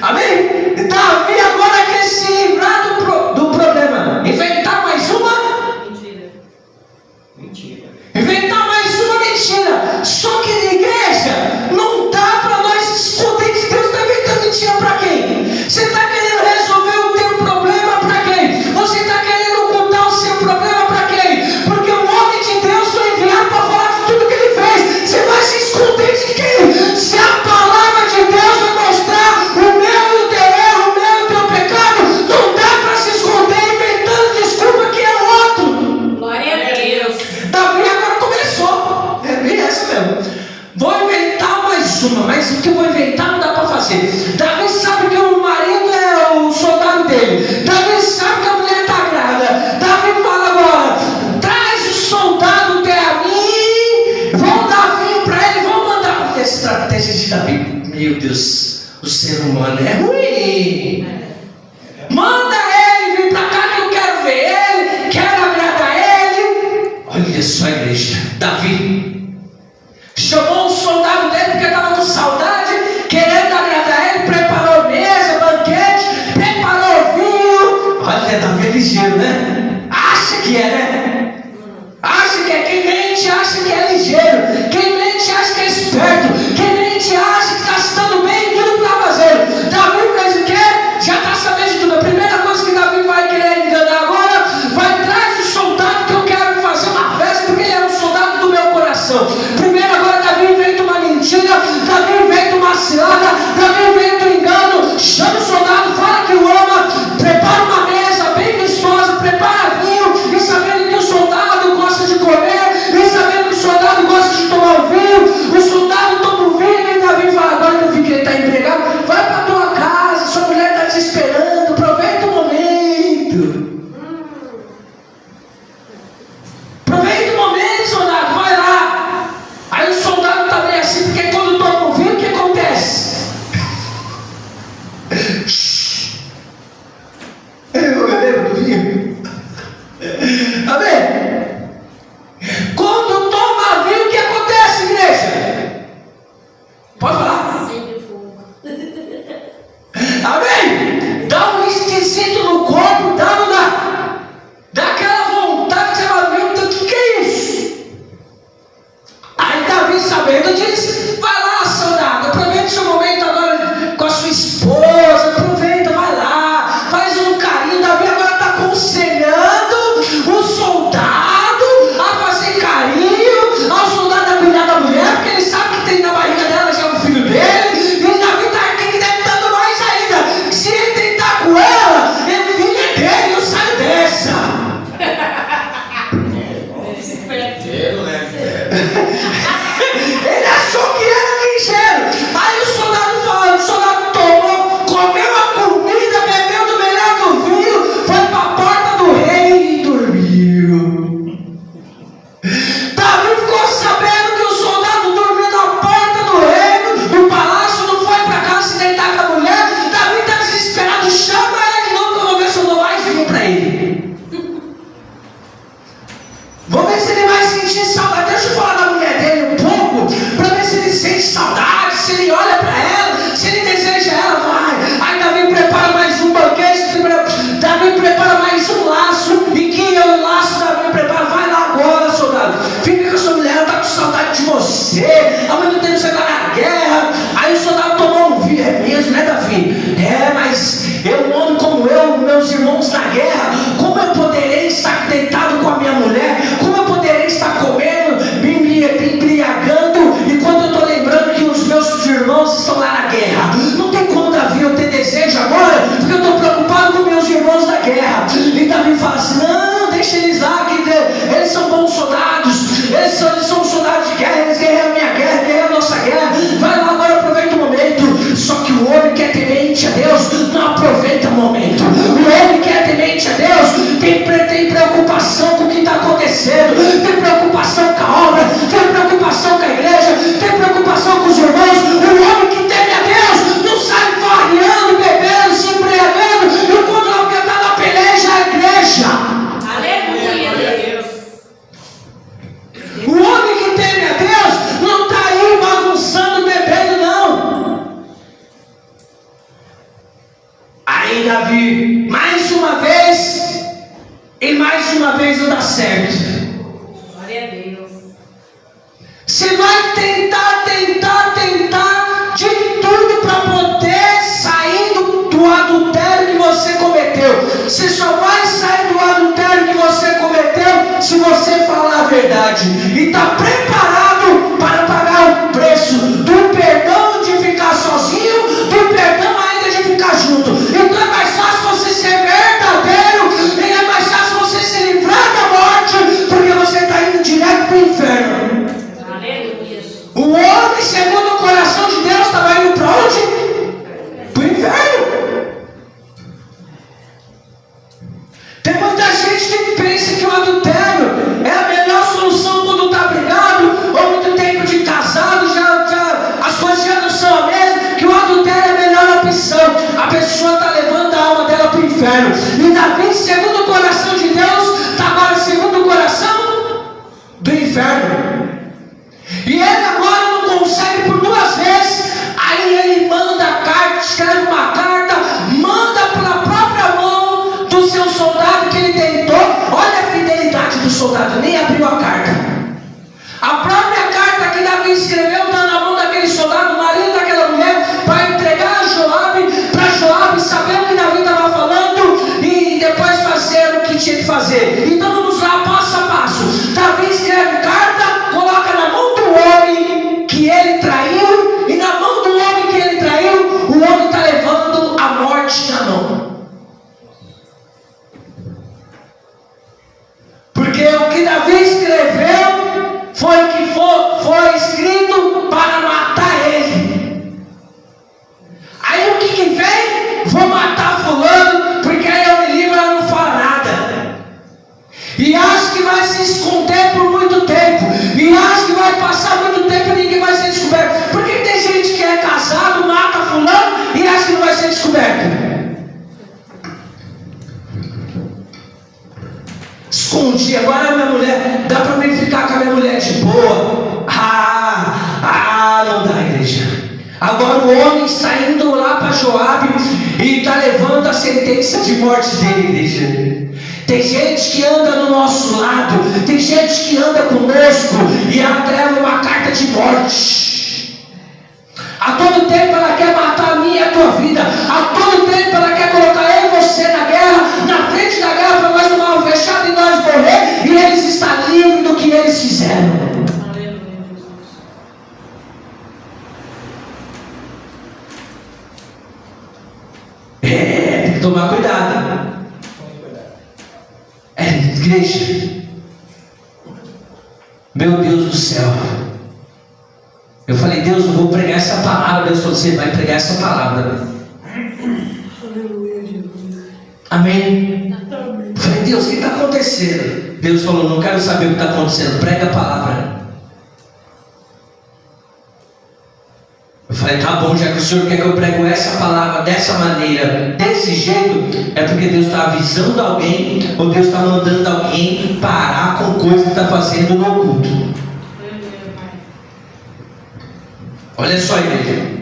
Amém? Davi agora quer se livrar do problema. Inventar mais uma? Mentira. Mentira. Inventar mais uma mentira. Só que na igreja não dá para nós esconder que Deus está inventando mentira para quem? Você está querendo resolver o teu problema para quem? Você está querendo ocultar o seu problema para quem? Porque o homem de Deus foi enviado para falar de tudo que ele fez. Você vai se esconder de quem? Se a palavra de Deus vai mostrar o meu e o teu erro, o meu e o teu pecado, não dá para se esconder inventando desculpa que é o outro. Glória a Deus. Davi agora começou. É bem essa mesmo. Vou inventar mais uma, mas o que eu vou inventar não dá para fazer. Davi sabe que o marido é o soldado dele. Davi sabe que a mulher está grávida. Davi fala agora: traz o soldado até a mim. Vão dar vinho para ele, vão mandar. Estratégia de Davi. Meu Deus, o ser humano é ruim. Manda ele vir para cá que eu quero ver ele, quero agradar ele. Olha só, igreja. Davi chamou um soldado dele porque estava com saudade, querendo agradar ele, preparou mesa, banquete, preparou vinho. Olha, Davi é ligeiro, né? Acha que é, né? Acha que é. Quem mente acha que é ligeiro. Quem mente acha que é esperto. Quem mente acha que está se dando bem em tudo que está fazendo. Davi fez o quê? Já está sabendo de tudo. A primeira coisa que Davi vai querer enganar agora, vai atrás do soldado que eu quero fazer uma festa, porque ele é um soldado do meu coração. Primeiro agora Davi inventa uma mentira, Davi inventa uma cilada, Davi inventa um engano, chama o soldado, fala que o ama, prepara uma mesa bem vistosa, prepara vinho, e sabendo que se ele olha para ela, se ele deseja ela, vai. Aí Davi prepara mais um banquete, Davi prepara mais um laço, e que é o laço Davi prepara, vai lá agora, soldado, fica com a sua mulher, ela está com saudade de você, há muito tempo você está na guerra. Aí o soldado tomou um vinho, é mesmo, né, Davi? Mas um homem como eu, meus irmãos na guerra, como eu poderei estar deitado com a minha mulher? Como eu poderei estar comendo, me embriagando, enquanto eu estou lembrando que os meus irmãos estão lá na guerra? Não tem como, Davi, eu ter desejo agora, porque eu estou preocupado com meus irmãos na guerra. E Davi fala assim: não, deixa eles lá, que eles são bons soldados, eles são soldados de guerra, eles guerreiam a minha guerra, guerreiam a nossa guerra, vai lá agora, aproveita o momento. Só que o homem que é temente a Deus não aproveita o momento. O homem que é temente a Deus tem preocupação com o que está acontecendo, tem preocupação com a obra, tem preocupação com a igreja, tem preocupação com os irmãos. O homem que teme a Deus não sai variando, bebendo, se embriagando, enquanto alguém está na peleja a igreja. Aleluia, Deus. O homem que teme a Deus não está aí bagunçando, bebendo, não. Aí Davi, mais uma vez, e mais uma vez não dá certo. Glória a Deus. Você vai tentar de tudo para poder sair do adultério que você cometeu. Você só vai sair do adultério que você cometeu se você falar a verdade e está preparado para pagar o preço do perdão de ficar sozinho, do perdão ainda de ficar junto. Então é mais fácil você ser verdadeiro, e é mais fácil você se livrar da morte, porque você está indo direto para o inferno. Aleluia. O homem, segundo o coração de Deus, estava indo para onde? Para o inferno. Tem muita gente que pensa que o adultério é a melhor solução quando está brigado, ou muito tempo de casado, as coisas já não são a mesma, que o adultério é a melhor opção. A pessoa está levando a alma dela para o inferno. E Davi, segundo o coração de Deus, está agora segundo o coração do inferno. E ele agora não consegue por 2 vezes. Aí ele manda a carta, escreve uma carta, manda pela própria mão do seu soldado que ele tentou. Olha a fidelidade do soldado, nem abriu a carta. A própria carta que Davi escreveu está na mão daquele soldado, marido daquela mulher, para entregar a Joabe, para Joabe saber o que Davi estava falando e depois fazer o que tinha que fazer. Então vamos lá, passo a passo. Davi escreve carta, coloca na mão do homem que ele traiu, e na mão do homem que ele traiu, o homem está levando a morte na mão. Porque o que Davi escreveu foi que foi escrito para matar ele. Aí o que vem? Vou matar fulano, porque aí eu me livro, ela não fala nada. E acho que vai se esconder por muito tempo. E acho que vai passar muito tempo e ninguém vai ser descoberto. Porque tem gente que é casado, mata fulano e acha que não vai ser descoberto. Escondi, agora minha mulher, dá para mim ficar com a minha mulher de boa. Não dá, igreja. Agora o homem está indo lá para Joabe e está levando a sentença de morte dele, igreja. Tem gente que anda do nosso lado, tem gente que anda conosco e ela leva uma carta de morte. A todo tempo ela quer matar a minha e a tua vida. A todo tempo ela quer colocar eu e você na guerra, na frente da guerra, para nós tomar uma fechada e nós morrer, e eles estão livres do que eles fizeram. Tem que tomar cuidado. Igreja, meu Deus do céu, eu falei: Deus, eu vou pregar essa palavra. Deus falou: você vai pregar essa palavra. Amém? Eu falei: Deus, o que está acontecendo? Deus falou: não quero saber o que está acontecendo, prega a palavra. Eu falei: tá bom, já que o Senhor quer que eu prego essa palavra dessa maneira, desse jeito, é porque Deus está avisando alguém, ou Deus está mandando alguém parar com coisa que está fazendo no culto. Olha só, igreja.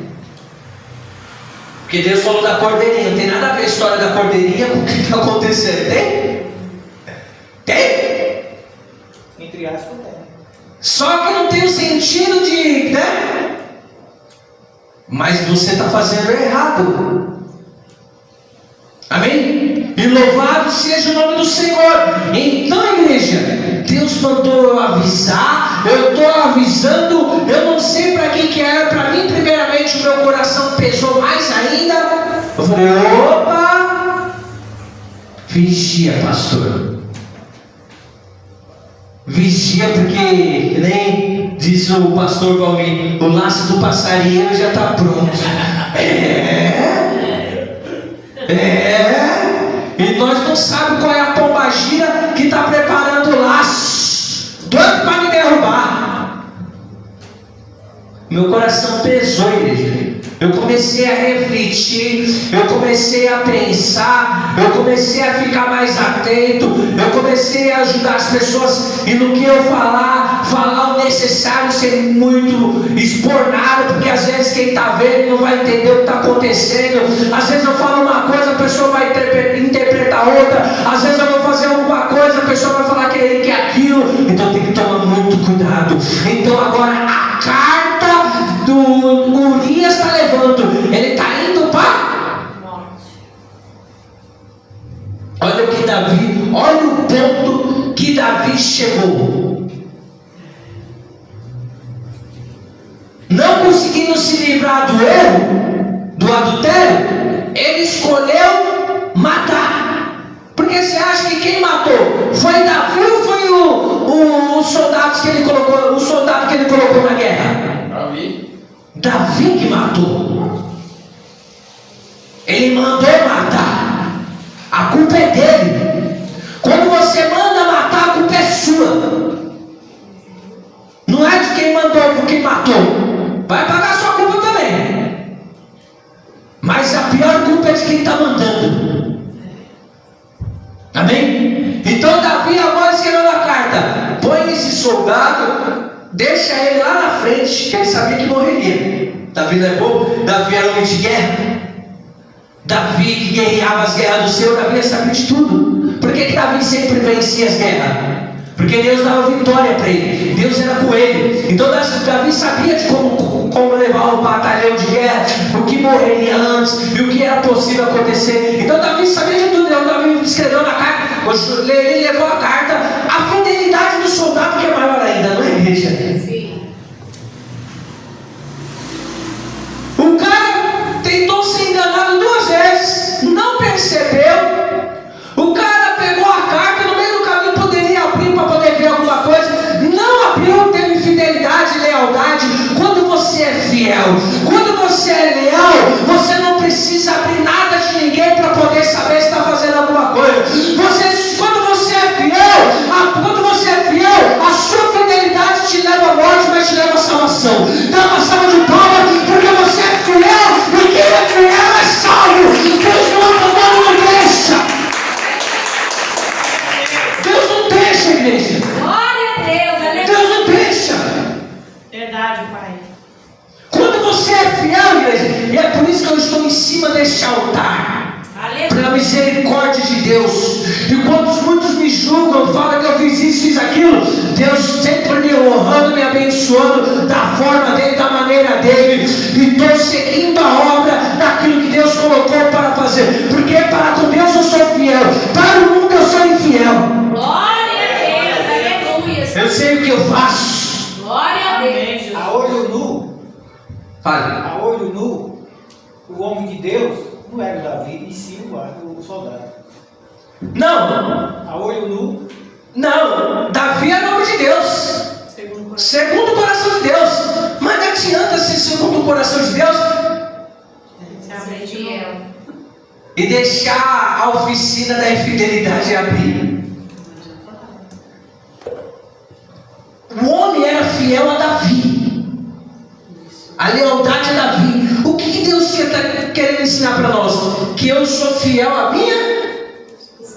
Porque Deus falou da cordeirinha, não tem nada a ver a história da cordeirinha com o que está acontecendo. Tem? Tem? Entre aspas, tem. Só que não tem o sentido de, né? Mas você está fazendo errado. Amém? E louvado seja o nome do Senhor. Então, igreja, Deus mandou eu avisar. Eu estou avisando. Eu não sei para quem que era. Para mim, primeiramente, o meu coração pesou mais ainda. Eu falei, opa, vigia, pastor. Vigia, porque nem diz o pastor Valmir, o laço do passarinho já está pronto. E nós não sabemos qual é a pombagira que está preparando o laço, doido para me derrubar. Meu coração pesou, igreja. Eu comecei a refletir, eu comecei a pensar, eu comecei a ficar mais atento, eu comecei a ajudar as pessoas, e no que eu falar o necessário, sem muito expor nada, porque às vezes quem está vendo não vai entender o que está acontecendo. Às vezes eu falo uma coisa, a pessoa vai interpretar outra. Às vezes eu vou fazer alguma coisa, a pessoa vai falar que é aquilo. Então tem que tomar muito cuidado. Então agora a carta do Urias está levando, ele está indo para morte. Olha o que Davi, olha o ponto que Davi chegou. Não conseguindo se livrar do erro, do adultério, ele escolheu matar. Porque você acha que quem matou foi Davi ou foi o soldado que ele colocou na guerra? Davi que matou. Ele mandou matar. A culpa é dele. Quando você manda matar, a culpa é sua. Não é de quem mandou, por quem matou. Vai pagar sua culpa também. Mas a pior culpa é de quem está mandando. Amém? Então Davi agora escreveu a carta. Põe esse soldado, deixa ele lá na frente, que ele sabia que morreria. Davi não é bobo? Davi era homem de guerra. Davi que guerreava as guerras do Senhor. Davi sabia de tudo. Por que Davi sempre vencia as guerras? Porque Deus dava vitória para ele. Deus era com ele. Então Davi sabia de como levar o batalhão de guerra, o que morreria antes e o que era possível acontecer. Então Davi sabia de tudo. Então Davi escreveu na carta, ele levou a carta. A fidelidade do soldado que é maior ainda, não é, igreja? Sim. O cara tentou ser enganado 2 vezes, não percebeu. O cara pegou a carta, no meio do caminho poderia abrir para poder ver alguma coisa, não abriu, teve fidelidade e lealdade. Quando você é fiel, quando você é leal, você não precisa abrir nada de ninguém para poder saber se está fazendo alguma coisa. Quando você é fiel, a sua fidelidade te leva à morte, mas te leva à salvação. Dá uma salva de palmas, porque você é fiel, e quem é fiel é salvo. Deus não abandona, não deixa. Deus não deixa, igreja. Glória a Deus, aleluia. Deus não deixa. Verdade, Pai. Quando você é fiel, igreja, e é por isso que eu estou em cima deste altar, pela misericórdia de Deus. E quando muitos me julgam, falam que eu fiz isso, fiz aquilo, Deus sempre me honrando, me abençoando da forma dele, da maneira dele, e estou seguindo a obra daquilo que Deus colocou para fazer. Porque para com Deus eu sou fiel, para o mundo eu sou infiel. Glória a Deus, aleluia. Eu sei o que eu faço. Glória a Deus. A olho nu, Fale. a olho nu, o homem de Deus não era o Davi, e sim o soldado. Não. A olho nu. Não. Davi é nome de Deus. Segundo o coração de Deus. Mas não adianta ser segundo o coração de Deus e deixar a oficina da infidelidade abrir. O homem era fiel a Davi. A lealdade a Davi. O que Deus está querendo ensinar para nós? Que eu sou fiel a minha,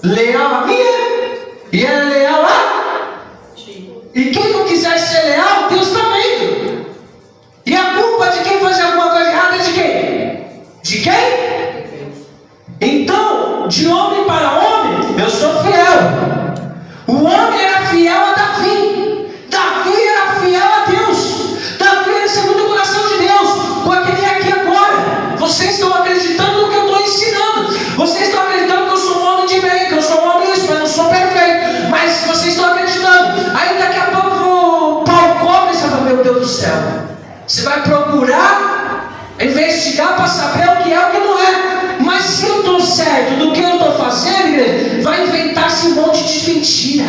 leal a minha, e ela é leal a. E quem não quiser ser leal, Deus está vendo. E a culpa de quem céu. Você vai procurar investigar para saber o que é o que não é. Mas se eu estou certo do que eu estou fazendo, igreja, vai inventar-se um monte de mentira.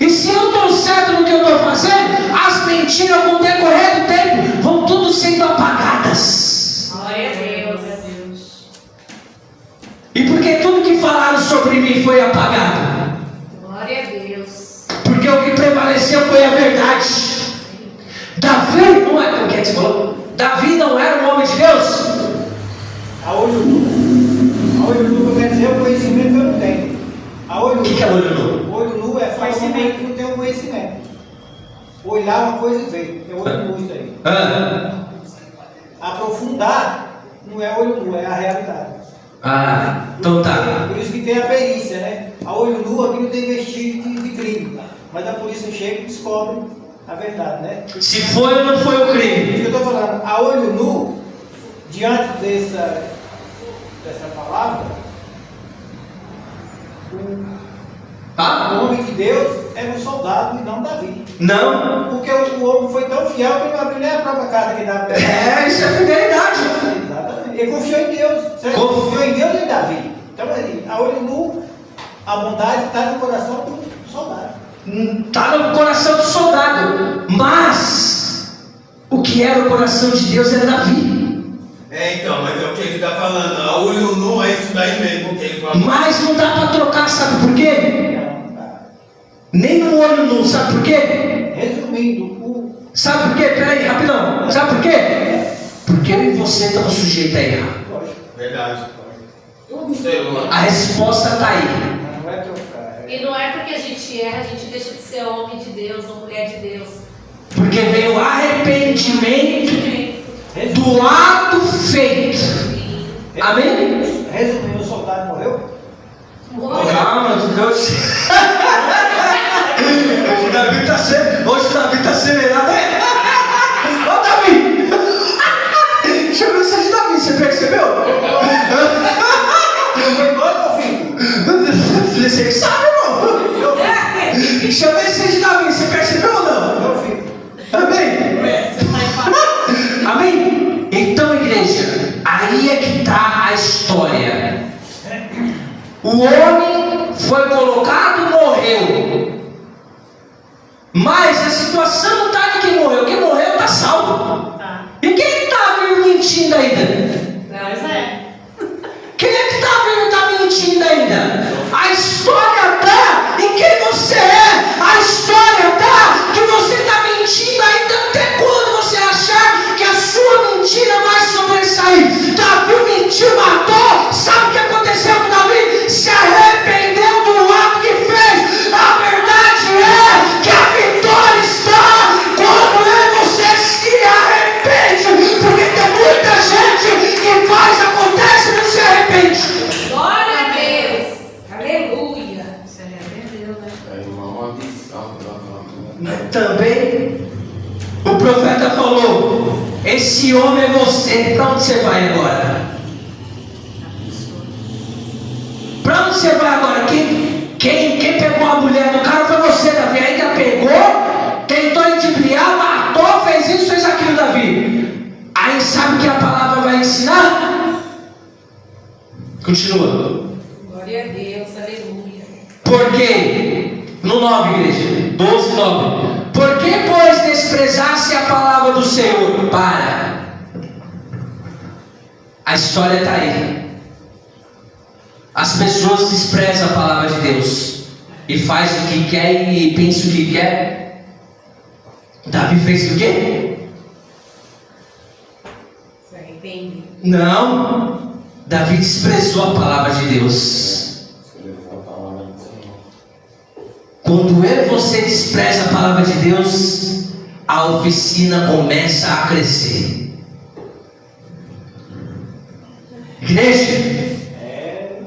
E se eu estou certo no que eu estou fazendo, as mentiras com o decorrer do tempo vão tudo sendo apagadas. Glória a Deus. E porque tudo que falaram sobre mim foi apagado? Glória a Deus. Porque o que prevaleceu foi a verdade. Davi não é, o que é que você falou? Davi não era um homem de Deus? A olho nu. A olho nu quer dizer o conhecimento que eu não tenho. A olho O que é olho nu? Olho nu é falar uma coisa que não tem o conhecimento. Olhar uma coisa e ver. É olho nu isso aí. Aprofundar não é olho nu, é a realidade. Então tá. Por isso que tem a perícia, né? A olho nu aqui não tem vestígio de crime. Mas a polícia chega e descobre a verdade, né? Se foi ou não foi o Isso crime? que eu estou falando, a olho nu, diante dessa palavra, o homem de Deus era um soldado e não Davi. Não. Porque o homem foi tão fiel que ele não abriu nem a própria casa que dava. Isso é fidelidade. Exatamente. Ele confiou em Deus. Você confiou em Deus e em Davi. Então, a olho nu, a bondade está no coração do soldado. Está no coração do soldado. Mas o que era o coração de Deus era Davi. Então, mas é o que ele está falando. A olho nu é isso daí mesmo que ele falou. Mas não dá para trocar, sabe por quê? Nem no olho nu, sabe por quê? Resumindo, Sabe por quê? Peraí, rapidão. Sabe por quê? Porque eu e você estamos sujeitos a errar. Verdade. A resposta está aí. não é trocar. E não é porque a gente erra, a gente deixa de ser homem de Deus ou mulher de Deus. Porque veio o arrependimento do ato feito. Amém? Resumindo, o soldado morreu? Calma, Deus. Hoje o Davi está acelerado. Ô Davi! Deixa eu ver se é de Davi, você percebeu? Foi embora, meu filho? Você que sabe, irmão. Deixa eu ver se é de Davi, você percebeu ou não? Meu filho. Amém? Amém? Então, igreja, aí é que está a história. O homem foi colocado e morreu. Mas a situação não está de quem morreu. Quem morreu está salvo. Tá. E quem está mentindo ainda? Pois é. Quem é que está mentindo ainda? A história está em quem você é. A história está que você está mentindo ainda até quando você achar que a sua mentira vai sobressair. Davi mentiu, matou. Sabe o que aconteceu com Davi? Se arrependeu do ato que fez. A verdade é que a vitória está quando você se arrepende. Porque tem muita gente que faz, acontece e não se arrepende. Glória a Deus. Aleluia. Se arrependeu, né? É uma maldição. Também o profeta falou: esse homem é você. Para onde você vai agora? Para onde você vai agora? Quem pegou a mulher do cara foi você, Davi. Ainda pegou, tentou endibriar, matou, fez isso, fez aquilo, Davi. Aí sabe o que a palavra vai ensinar? Continua. Glória a Deus. Aleluia. Porque, no 9, igreja, 12, 9. Por que, pois, desprezasse a palavra do Senhor? Para. A história está aí. As pessoas desprezam a palavra de Deus e faz o que quer e pensa o que quer. Davi fez o quê? Se arrepende. Não. Davi desprezou a palavra de Deus. Quando eu e você despreza a palavra de Deus, a oficina começa a crescer. Igreja, É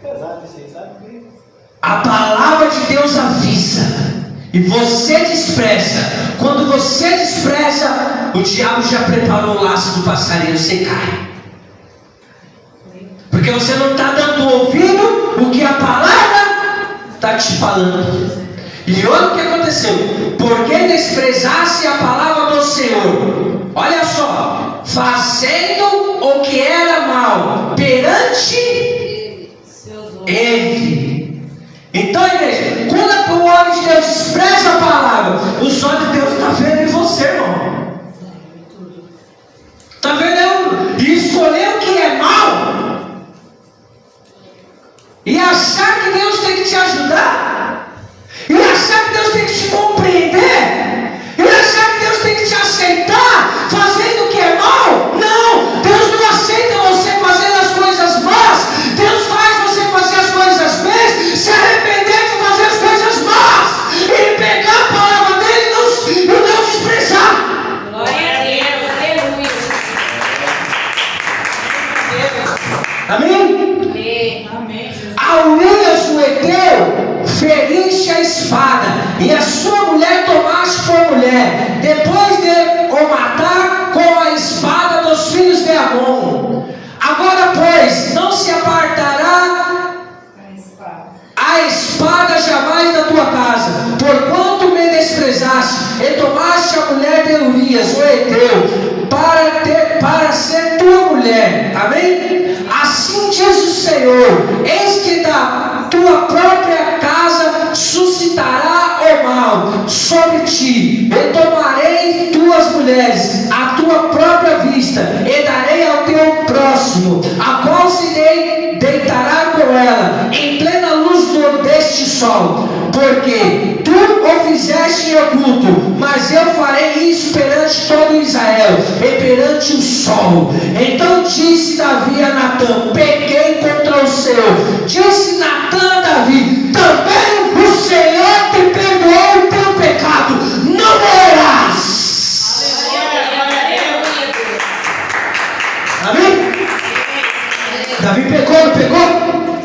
pesado isso aí, sabe? a palavra de Deus avisa e você despreza. Quando você despreza, o diabo já preparou o laço do passarinho, você cai. Porque você não está dando ouvido o que a palavra está te falando. E olha o que aconteceu. Porque desprezasse a palavra do Senhor. Olha só. Fazendo o que era mal perante Ele. Então, igreja, quando o homem de Deus despreza a palavra, os olhos de Deus estão vendo em você, irmão. Está vendo? E escolher o que é mal e achar que Deus tem que te ajudar, e achar que Deus tem que te compreender, e achar que Deus tem que te aceitar fazendo o que é mal. Não, Deus não aceita você fazendo as coisas más. Deus faz você fazer as coisas bem, se arrepender de fazer as coisas más, e pegar a palavra dele e não desprezar. Glória a Deus, aleluia. Amém? Amém, Jesus. A Urias o Heteu feriste a espada, e a sua mulher tomaste por mulher, depois de o matar com a espada dos filhos de Amon. Agora, pois, não se apartará a espada jamais da tua casa, porquanto me desprezaste e tomaste a mulher de Urias o Heteu para ser tua mulher. Amém? Assim diz o Senhor: eis que da tua própria casa suscitará o mal sobre ti, e tomarei tuas mulheres à tua própria vista, e darei ao teu próximo, a qual se deitará com ela em plena luz deste sol, porque tu o fizeste em oculto, mas eu farei isso perante todo Israel e perante o sol. Então disse Davi a Natã: pequei contra o Senhor. Disse Natã a Davi: também o Senhor te perdoou o teu pecado, não morrerás. Amém? Davi pecou, não pecou?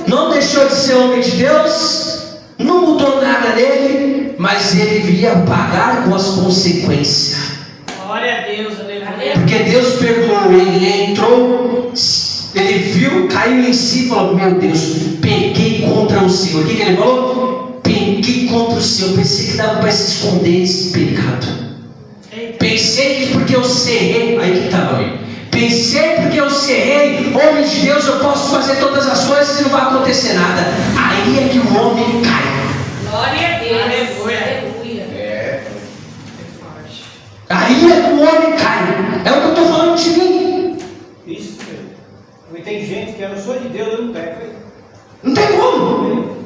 Não deixou de ser homem de Deus, não mudou nada nele, mas ele viria pagar com as consequências. Glória a Deus, aleluia. Porque Deus perdoou ele, ele entrou, ele viu, caiu em si e falou: meu Deus, pequei contra o Senhor. O que ele falou? Pequei contra o Senhor. Pensei que dava para se esconder esse pecado. Pensei que porque eu serrei, aí que estava aí. Pensei porque eu serrei, homem de Deus, eu posso fazer todas as coisas e não vai acontecer nada. Aí é que o homem cai. Glória a Deus, aleluia. Aí é que o homem cai. É o que eu estou falando de mim. Isso mesmo. Porque tem gente que eu não sou de Deus, eu não peco. Não tem como.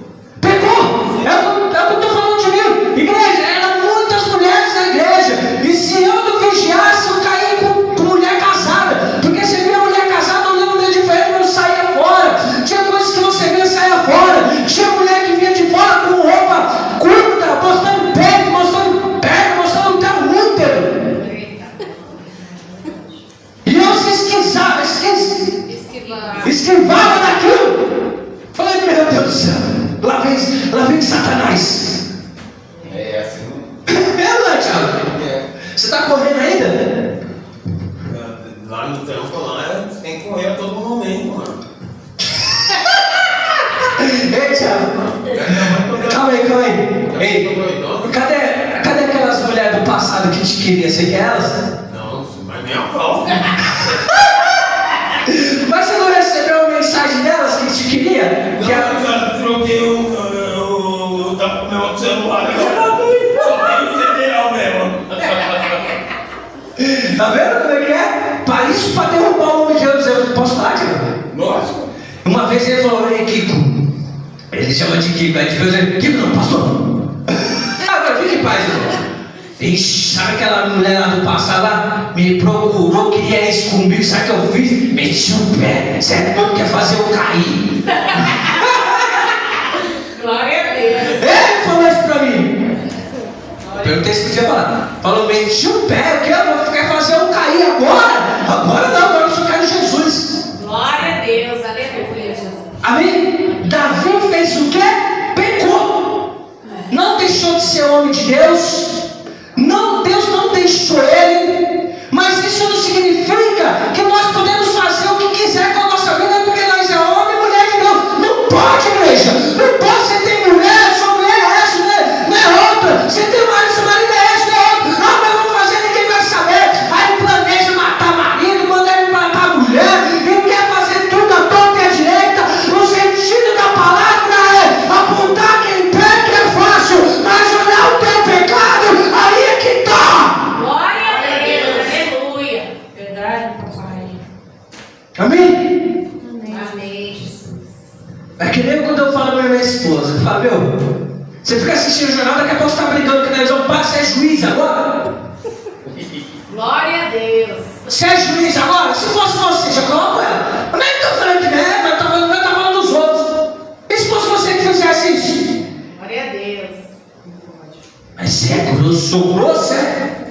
Pegou. É o que eu estou falando de mim. Igreja, eram muitas mulheres na igreja. E se eu não vigiasse, eu caí com mulher casada. Porque você via mulher casada olhando meio de velho, não saía fora. Tinha coisas que você via saia fora. Tinha mulher que vinha de fora com roupa curta, mostrando peito, mostrando perna, mostrando até o útero. E eu se esquivava daquilo. Falei: meu Deus do céu, lá vem Satanás. É assim. Não é, Thiago? Você está correndo ainda? Lá no trampo, lá, tem que correr a todo momento, mano. Ei, Thiago. Calma aí. Ei, cadê aquelas mulheres do passado que te queriam? Você quer elas? Não, mas nem a prova. Mas você não recebeu uma mensagem delas que te queria? Não, Que cara, troquei eu tava com o meu outro celular, só tem o federal mesmo. Tá vendo como é que é? Para isso, para derrubar o homem de Deus. Eu posso falar, Thiago? Lógico. Uma vez ele falou: ei, Kiko. Ele chama de Kiko. Aí depois ele: Kiko não, pastor. Agora fique em paz, irmão. Ixi, sabe aquela mulher lá do passado lá? Me procurou, queria isso comigo. Sabe o que eu fiz? Meti o pé. Você é doido, quer fazer eu cair. Glória a Deus. Ele falou isso pra mim. Perguntei se podia falar. Falou: meti o pé, o que? Eu quer fazer eu cair agora? Agora não, agora eu só quero Jesus. Glória a Deus, aleluia, Jesus. Amém? Davi fez o quê? Pecou. Não deixou de ser homem de Deus. Não, Deus não deixou ele. Mas isso não significa que nós podemos fazer o que quiser com a nossa vida, porque nós é homem e mulher de Deus. Não pode, igreja. Não pode. Você tem mulher, sua mulher é essa, né? Não é Amém? Amém, Jesus. É que nem quando eu falo pra minha esposa, eu falo, meu, você fica assistindo o jornal, daqui a pouco você está brigando com a televisão, pá, você é juiz agora? Glória a Deus. Você é juiz agora? Se fosse você, já coloco ela. Eu nem estou falando de mim, mas estou falando dos outros. E se fosse você que fizesse isso? Glória a Deus. Mas você é grosso, sou grosso, é?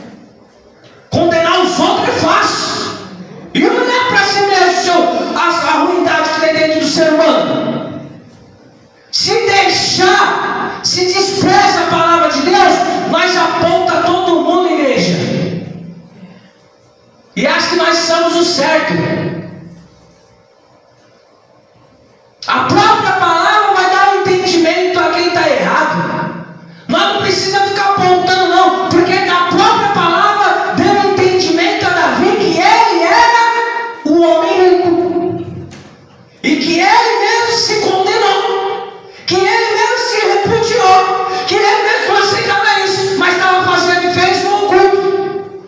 Condenar os outros é fácil. E olhar para si mesmo a ruindade que tem dentro do ser humano. Se deixar, se despreza a palavra de Deus, nós aponta todo mundo na igreja. E acha que nós somos o certo. A própria palavra vai dar um entendimento a quem está errado. Nós não precisamos ficar apontando não, porque a própria palavra deu entendimento a Davi que ele era o homem rico. E que ele mesmo se condenou. Que ele mesmo se repudiou. Que ele mesmo falou assim, não é isso, mas estava fazendo e fez no oculto.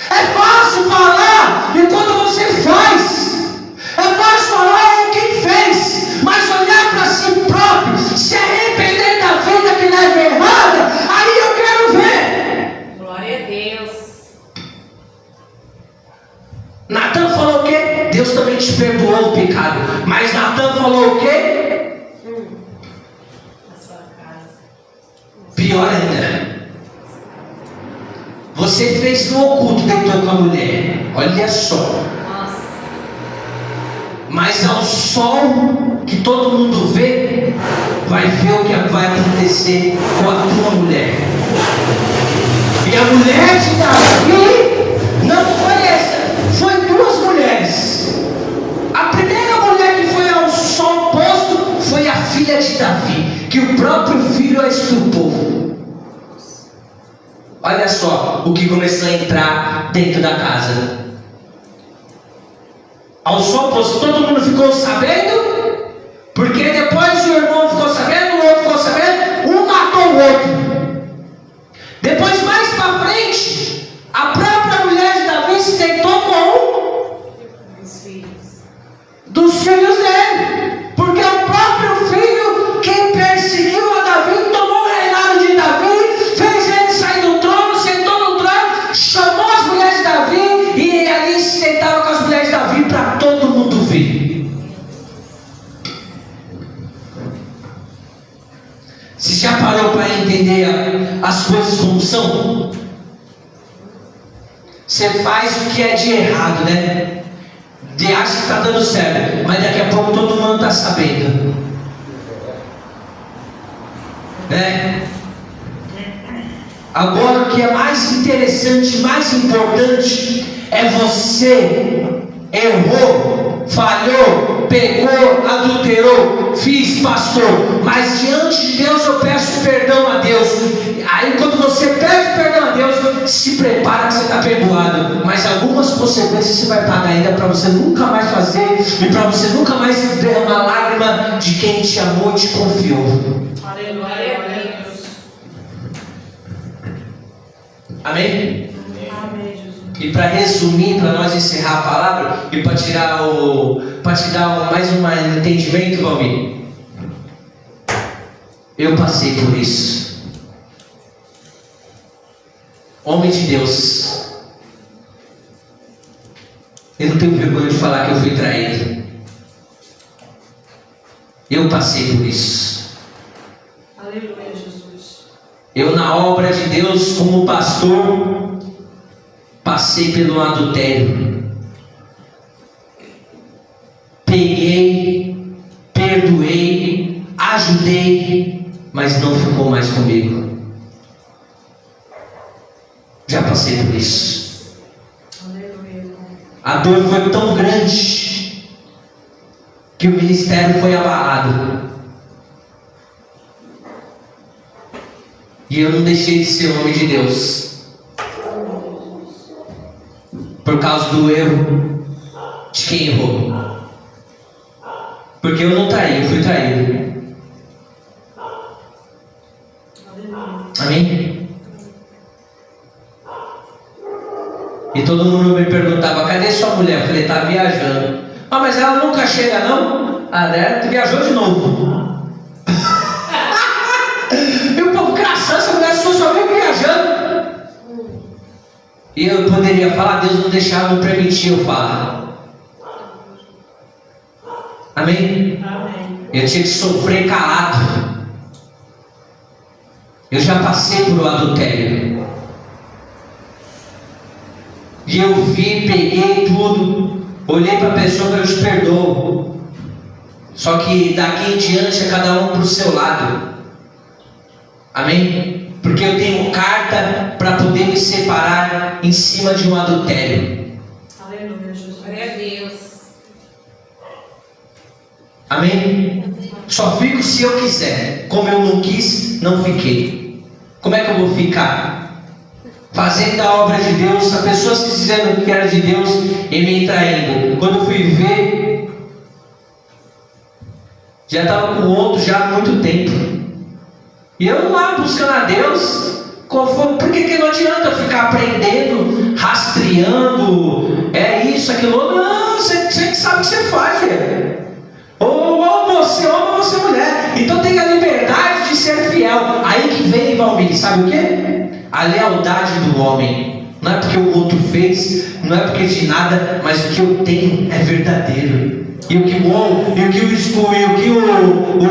É fácil falar enquanto você faz. É fácil falar em quem fez. Mas olhar para si próprio, se arrepender da vida que leva errada, aí eu quero ver. Glória a Deus. Natan falou o quê? Deus também te perdoou o pecado. Mas Natan falou o quê? Na sua casa. Pior ainda. Você fez no oculto, deitou com a mulher. Olha só. Nossa. Mas ao sol que todo mundo vê, vai ver o que vai acontecer com a tua mulher. E a mulher de Davi não foi essa, foi duas mulheres. A primeira mulher que foi ao sol posto foi a filha de Davi, que o próprio filho a estuprou. Olha só o que começou a entrar dentro da casa. Ao sol posto, todo mundo ficou sabendo, porque depois o irmão ficou sabendo, o outro ficou sabendo, um matou o outro. Depois, mais para frente, a própria mulher de Davi se deitou com Os filhos. dos filhos dele, porque o próprio filho, quem perseguiu a Davi, tomou o reinado de Davi, fez ele sair do trono, sentou no trono, chamou as mulheres de Davi e ali se sentava com as mulheres de Davi para todo mundo ver. Você já parou para entender as coisas como são? Você faz o que é de errado, né? De acha que está dando certo, mas daqui a pouco todo mundo está sabendo, né? Agora o que é mais interessante, mais importante é você errou, falhou, pegou, adulterou, fiz, pastor, mas diante de Deus eu peço perdão a Deus. Aí quando você pede perdão a Deus, se prepara que você está perdoado, mas algumas consequências você vai pagar ainda para você nunca mais fazer e para você nunca mais derramar lágrima de quem te amou e te confiou. Glória a Deus. Amém? Amém, Jesus. E para resumir, para nós encerrar a palavra e para te dar mais um entendimento, Valmir, eu passei por isso. Homem de Deus, eu não tenho vergonha de falar que eu fui traído. Eu passei por isso. Aleluia, Jesus. Eu, na obra de Deus, como pastor, passei pelo adultério. Peguei, perdoei, ajudei, mas não ficou mais comigo. Já passei por isso. Aleluia. A dor foi tão grande que o ministério foi abalado. E eu não deixei de ser homem de Deus por causa do erro de quem errou. Porque eu não traí, eu fui traído. Amém? E todo mundo me perguntava, cadê sua mulher? Eu falei, tá viajando. Ah, mas ela nunca chega não? Ah, né? Tu viajou de novo. E o povo graçando, essa mulher só vem viajando. E eu poderia falar, Deus não deixava, não permitia eu falar. Amém? Amém. Eu tinha que sofrer calado. Eu já passei por um adultério. E eu vi, peguei tudo, olhei para a pessoa e falei, eu te perdoo. Só que daqui em diante é cada um para o seu lado. Amém? Porque eu tenho carta para poder me separar em cima de um adultério. Aleluia, Jesus. Glória a Deus. Amém? Só fico se eu quiser. Como eu não quis, não fiquei. Como é que eu vou ficar? Fazendo a obra de Deus, as pessoas que dizendo que era de Deus e me traindo. Quando eu fui ver, já estava com outro já há muito tempo. E eu lá buscando a Deus. Por que não adianta eu ficar aprendendo, rastreando, isso, aquilo outro? Não, você que sabe o que você faz, filho. Ou você homem ou você mulher. Então tem a liberdade de ser fiel. Aí que vem, Valmir, sabe o que? A lealdade do homem. Não é porque o outro fez, não é porque de nada, mas o que eu tenho é verdadeiro. E o que o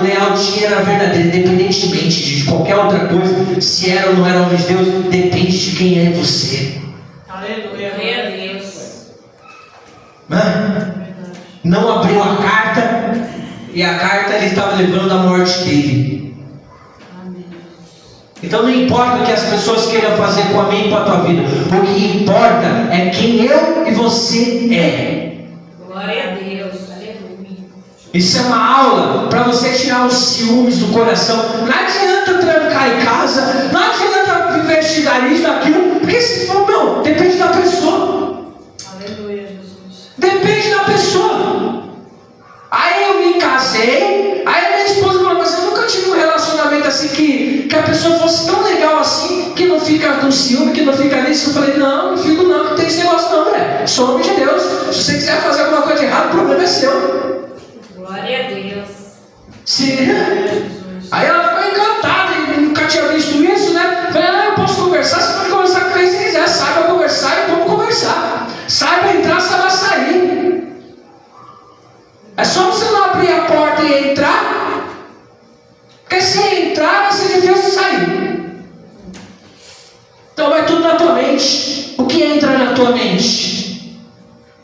leal tinha era verdadeiro, independentemente de qualquer outra coisa, se era ou não era homem de Deus, depende de quem é você. Aleluia. Glória a Deus. Não abriu a carta, e a carta ele estava levando a morte dele. Amém. Então não importa o que as pessoas queiram fazer com a mim e com a tua vida, o que importa é quem eu e você é. Glória a Deus. Aleluia. Isso é uma aula para você tirar os ciúmes do coração. Não adianta trancar em casa, não adianta investigar isso, aquilo, porque se for, não, depende da pessoa. Aleluia, Jesus. Depende da pessoa. Aí eu me casei, aí minha esposa falou, mas eu nunca tive um relacionamento assim que a pessoa fosse tão legal assim, que não fica com ciúme, que não fica nisso. Eu falei, não fico não, não tem esse negócio não, mulher. Sou homem de Deus. Se você quiser fazer alguma coisa de errado, o problema é seu. Glória a Deus. Sim. Aí ela ficou encantada, e nunca tinha visto isso, né? Falei, eu posso conversar, você pode conversar com quem você quiser, saiba conversar e como conversar. Saiba entrar, saiba sair. É só você não abrir a porta e entrar, porque se entrar vai ser difícil sair. Então vai tudo na tua mente. O que entra na tua mente?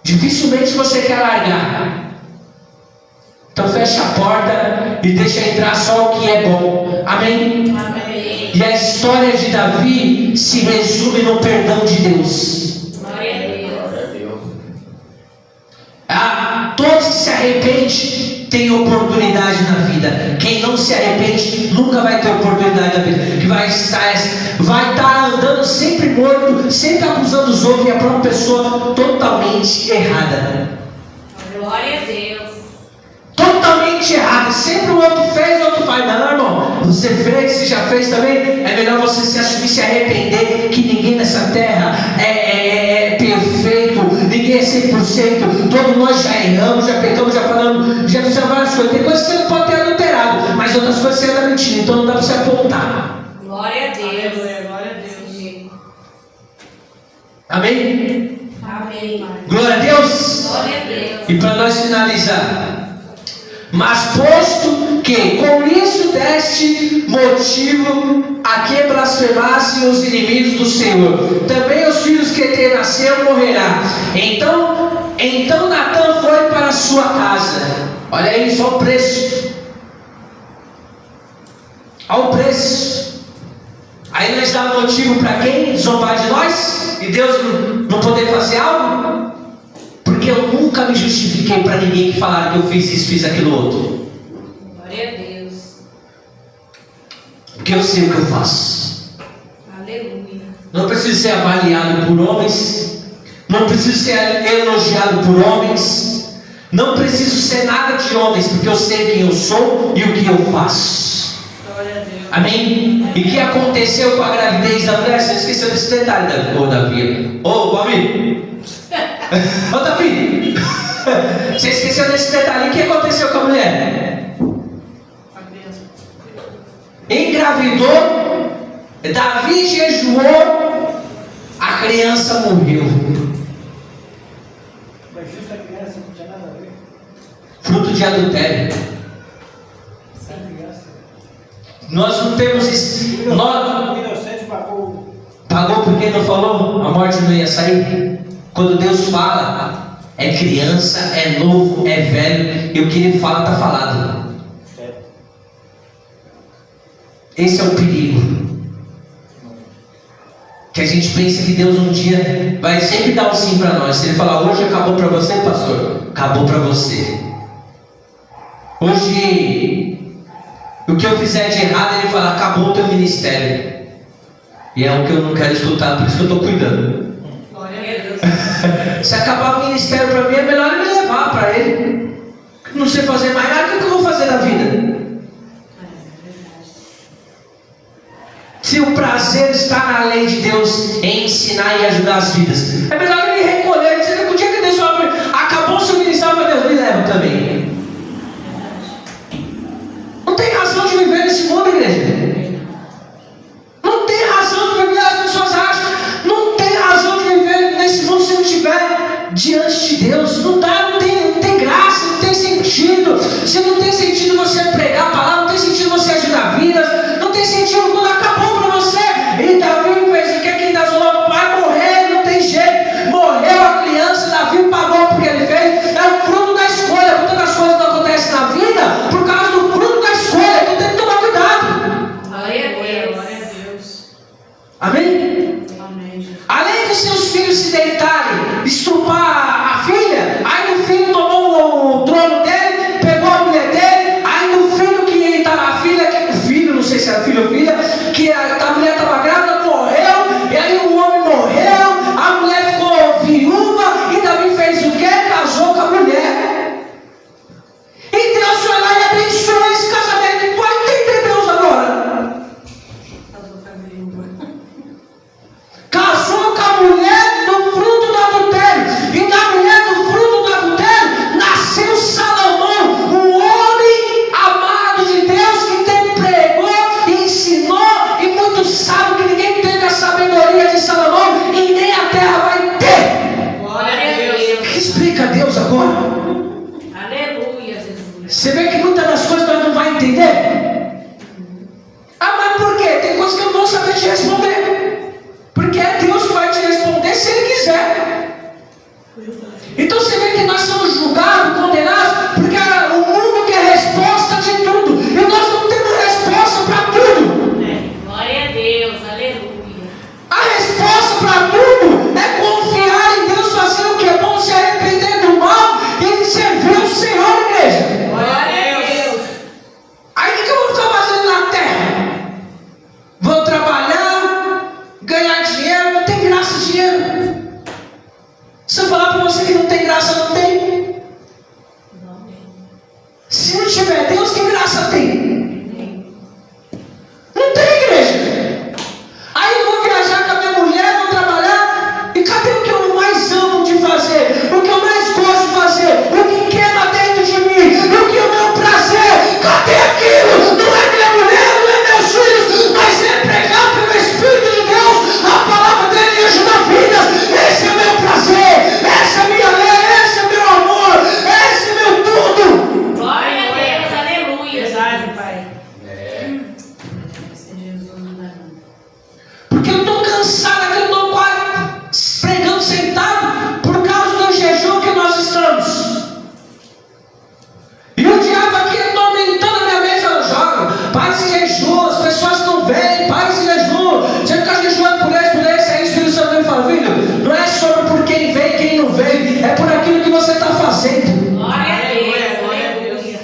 Dificilmente você quer largar. Então fecha a porta e deixa entrar só o que é bom. Amém? Amém. E a história de Davi se resume no perdão de Deus. Glória a Deus. Todos que se arrependem têm oportunidade na vida. Quem não se arrepende nunca vai ter oportunidade na vida. Que vai estar andando sempre morto, sempre acusando os outros e a própria pessoa totalmente errada. Glória a Deus. Totalmente errado. Sempre o outro fez, o outro faz. Não, irmão, você fez, você já fez também. É melhor você se assumir, se arrepender. Que ninguém nessa terra é perfeito, ninguém é 100%. Todos nós já erramos, já pecamos, já falamos, já fizemos várias coisas. Tem coisas que você não pode ter adulterado, mas outras coisas você anda mentindo, então não dá para você apontar. Glória a Deus. Glória a Deus. Amém? Amém. Glória a Deus. Glória a Deus. E para nós finalizar, mas posto que com isso deste motivo a que blasfemassem os inimigos do Senhor, também os filhos que te nasceram morrerá. Então Natã foi para a sua casa. Olha aí, só o preço. Olha o preço. Aí nós dá motivo para quem? Zombar de nós? E Deus não poder fazer algo? Porque eu nunca me justifiquei para ninguém que falaram que eu fiz isso, fiz aquilo outro. Glória a Deus. Porque eu sei o que eu faço. Aleluia. Não preciso ser avaliado por homens. Não preciso ser elogiado por homens. Não preciso ser nada de homens, porque eu sei quem eu sou e o que eu faço. Glória a Deus. Amém? E o que aconteceu com a gravidez da mulher? Você esqueceu desse detalhe, Davi. Ô, Davi. Ô, Davi. Você esqueceu desse detalhe. O que aconteceu com a mulher? A criança. Engravidou, Davi jejuou, a criança morreu. Mas justo a criança não tinha nada a ver. Fruto de adultério. Essa criança. Nós não temos isso. Nós... O inocente pagou. Pagou porque não falou? A morte não ia sair? Quando Deus fala, é criança, é novo, é velho, e o que Ele fala está falado. Esse é o perigo. Que a gente pensa que Deus um dia vai sempre dar um sim para nós. Se Ele falar, hoje acabou para você, pastor, acabou para você. Hoje, o que eu fizer de errado, Ele fala, acabou o teu ministério. E é o que eu não quero escutar, por isso que eu estou cuidando. Glória a Deus. Se acabar o ministério para mim, é melhor Ele me levar para Ele. Não sei fazer mais nada, o que eu vou fazer na vida? Se o prazer está na lei de Deus em ensinar e ajudar as vidas, é melhor Ele me recolher. Você não podia que Deus falava para mim, acabou o seu ministério, meu Deus, me leva também. Não tem razão de viver nesse mundo, igreja. Não tem razão de viver, as pessoas acham, não tem razão de viver nesse mundo se não estiver diante de Deus. Não dá, não tem graça, não tem sentido. Se não tem sentido você pregar a palavra, não tem sentido você ajudar vidas, não tem sentido quando acabou para você. E Davi fez o que é que Deus falou? Vai morrer, não tem jeito. Morreu a criança, Davi pagou porque ele fez. É o fruto da escolha. Muitas das coisas não acontecem na vida por causa do fruto da escolha. Então tem que tomar cuidado. Glória a Deus. Amém? Amém, Jesus. Além de seus filhos se deitarem, estrupar a filha, aí o filho tomou o trono dele, pegou a mulher dele, aí o filho que ele estava, a filha, que o filho, não sei se era filho ou filha, que a mulher estava grávida, morreu, e aí o homem morreu, a mulher ficou viúva, e Davi fez o quê? Casou com a mulher. E Deus foi lá e abençoou esse casamento. Pode entender Deus agora. Casou com a viúva. Casou com a mulher do fruto do adultério. E da mulher do fruto do adultério nasceu Salomão, um homem amado de Deus que te pregou, ensinou, e muito sabe que ninguém teve a sabedoria de Salomão e nem a terra vai ter. Glória a Deus. Explica a Deus agora. Aleluia, Jesus. Você vê que muitas das coisas nós não vai entender. Ah, mas por quê? Tem coisas que eu não vou saber te responder. Porque é Deus que vai te responder se Ele quiser. Então você vê que nós somos julgados, condenados, porque o mundo quer resposta de tudo. E nós não temos resposta para tudo. Glória a Deus, aleluia. A resposta para tudo é confiar em Deus, fazer o que é bom, se arrepender do mal e servir o Senhor, igreja. Glória a Deus. Aí o que eu vou estar fazendo na terra? Vou trabalhar, ganhar dinheiro, não tem graça dinheiro. Se eu falar para você que não tem graça, não tem. Se não tiver Deus, que graça tem? Não tem, igreja. Aí eu vou viajar com a minha mulher, vou trabalhar, e cadê o que eu mais amo de fazer? O que eu mais gosto de fazer? O que queima dentro de mim? O que é o meu prazer? Cadê aquilo? Não é minha mulher, não é meus filhos, mas é pregar pelo Espírito de Deus a palavra dele e ajudar vidas. Esse é o meu prazer, essa é a minha lei, esse é o meu amor, esse é o meu tudo. Glória a Deus, aleluia. Verdade, Pai. Porque eu estou cansado, que eu estou quase pregando sentado por causa do jejum que nós estamos. E o diabo aqui está aumentando a minha mesa, eu jogo. Pai, se jejum, as pessoas não vêm, pai, se jejum. Você fica jejuando por esse, aí o Espírito Santo me fala, filho, não é sobre por quem veio e quem não veio, é por aquilo que você está fazendo. Glória a Deus, Glória a aleluia.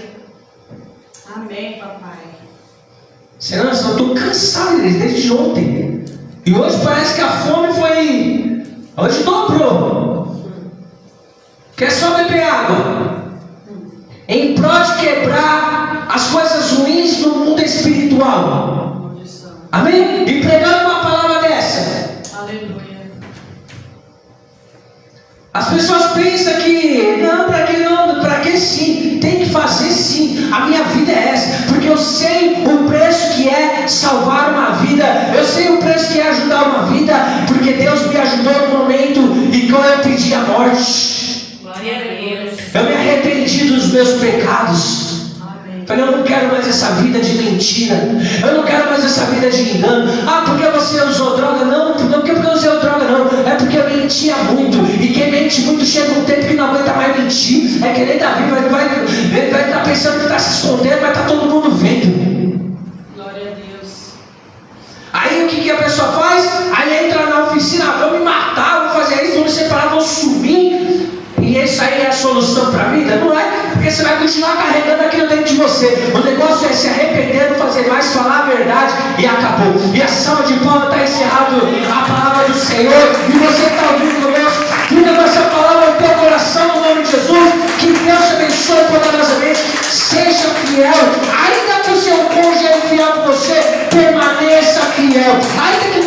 Amém, papai. Senão eu estou cansado desde ontem. E hoje parece que a fome foi. Hoje dobrou. Quer só beber água? Em prol de quebrar as coisas ruins no mundo espiritual. Maldição. Amém? E pregando uma palavra dessa. Aleluia. As pessoas pensam que não, para que fazer sim, a minha vida é essa, porque eu sei o preço que é salvar uma vida, eu sei o preço que é ajudar uma vida, porque Deus me ajudou no momento em que eu pedi a morte. Glória a Deus. Eu me arrependi dos meus pecados. Falei, eu não quero mais essa vida de mentira, eu não quero mais essa vida de engano. Porque você usou droga? Não porque eu usei droga, não. É porque eu mentia muito. E quem mente muito chega um tempo que não aguenta mais mentir. É que nem Davi vai estar pensando que está se escondendo, mas está todo mundo vendo. Glória a Deus. Aí o que a pessoa faz? Aí entra na oficina, vou me matar, vou fazer isso, vou me separar, vou sumir. E isso aí é a solução para a vida? Não é, porque você vai continuar carregando aquilo dentro de você. O negócio é se arrepender, não fazer mais, falar a verdade e acabou. E a salva de palmas está encerrado a palavra do Senhor. E você que está ouvindo conosco, fica com essa palavra no teu coração, no nome de Jesus. Que Deus te abençoe poderosamente. Seja fiel, ainda que o seu cônjuge é infiel com você, permaneça fiel. Ainda que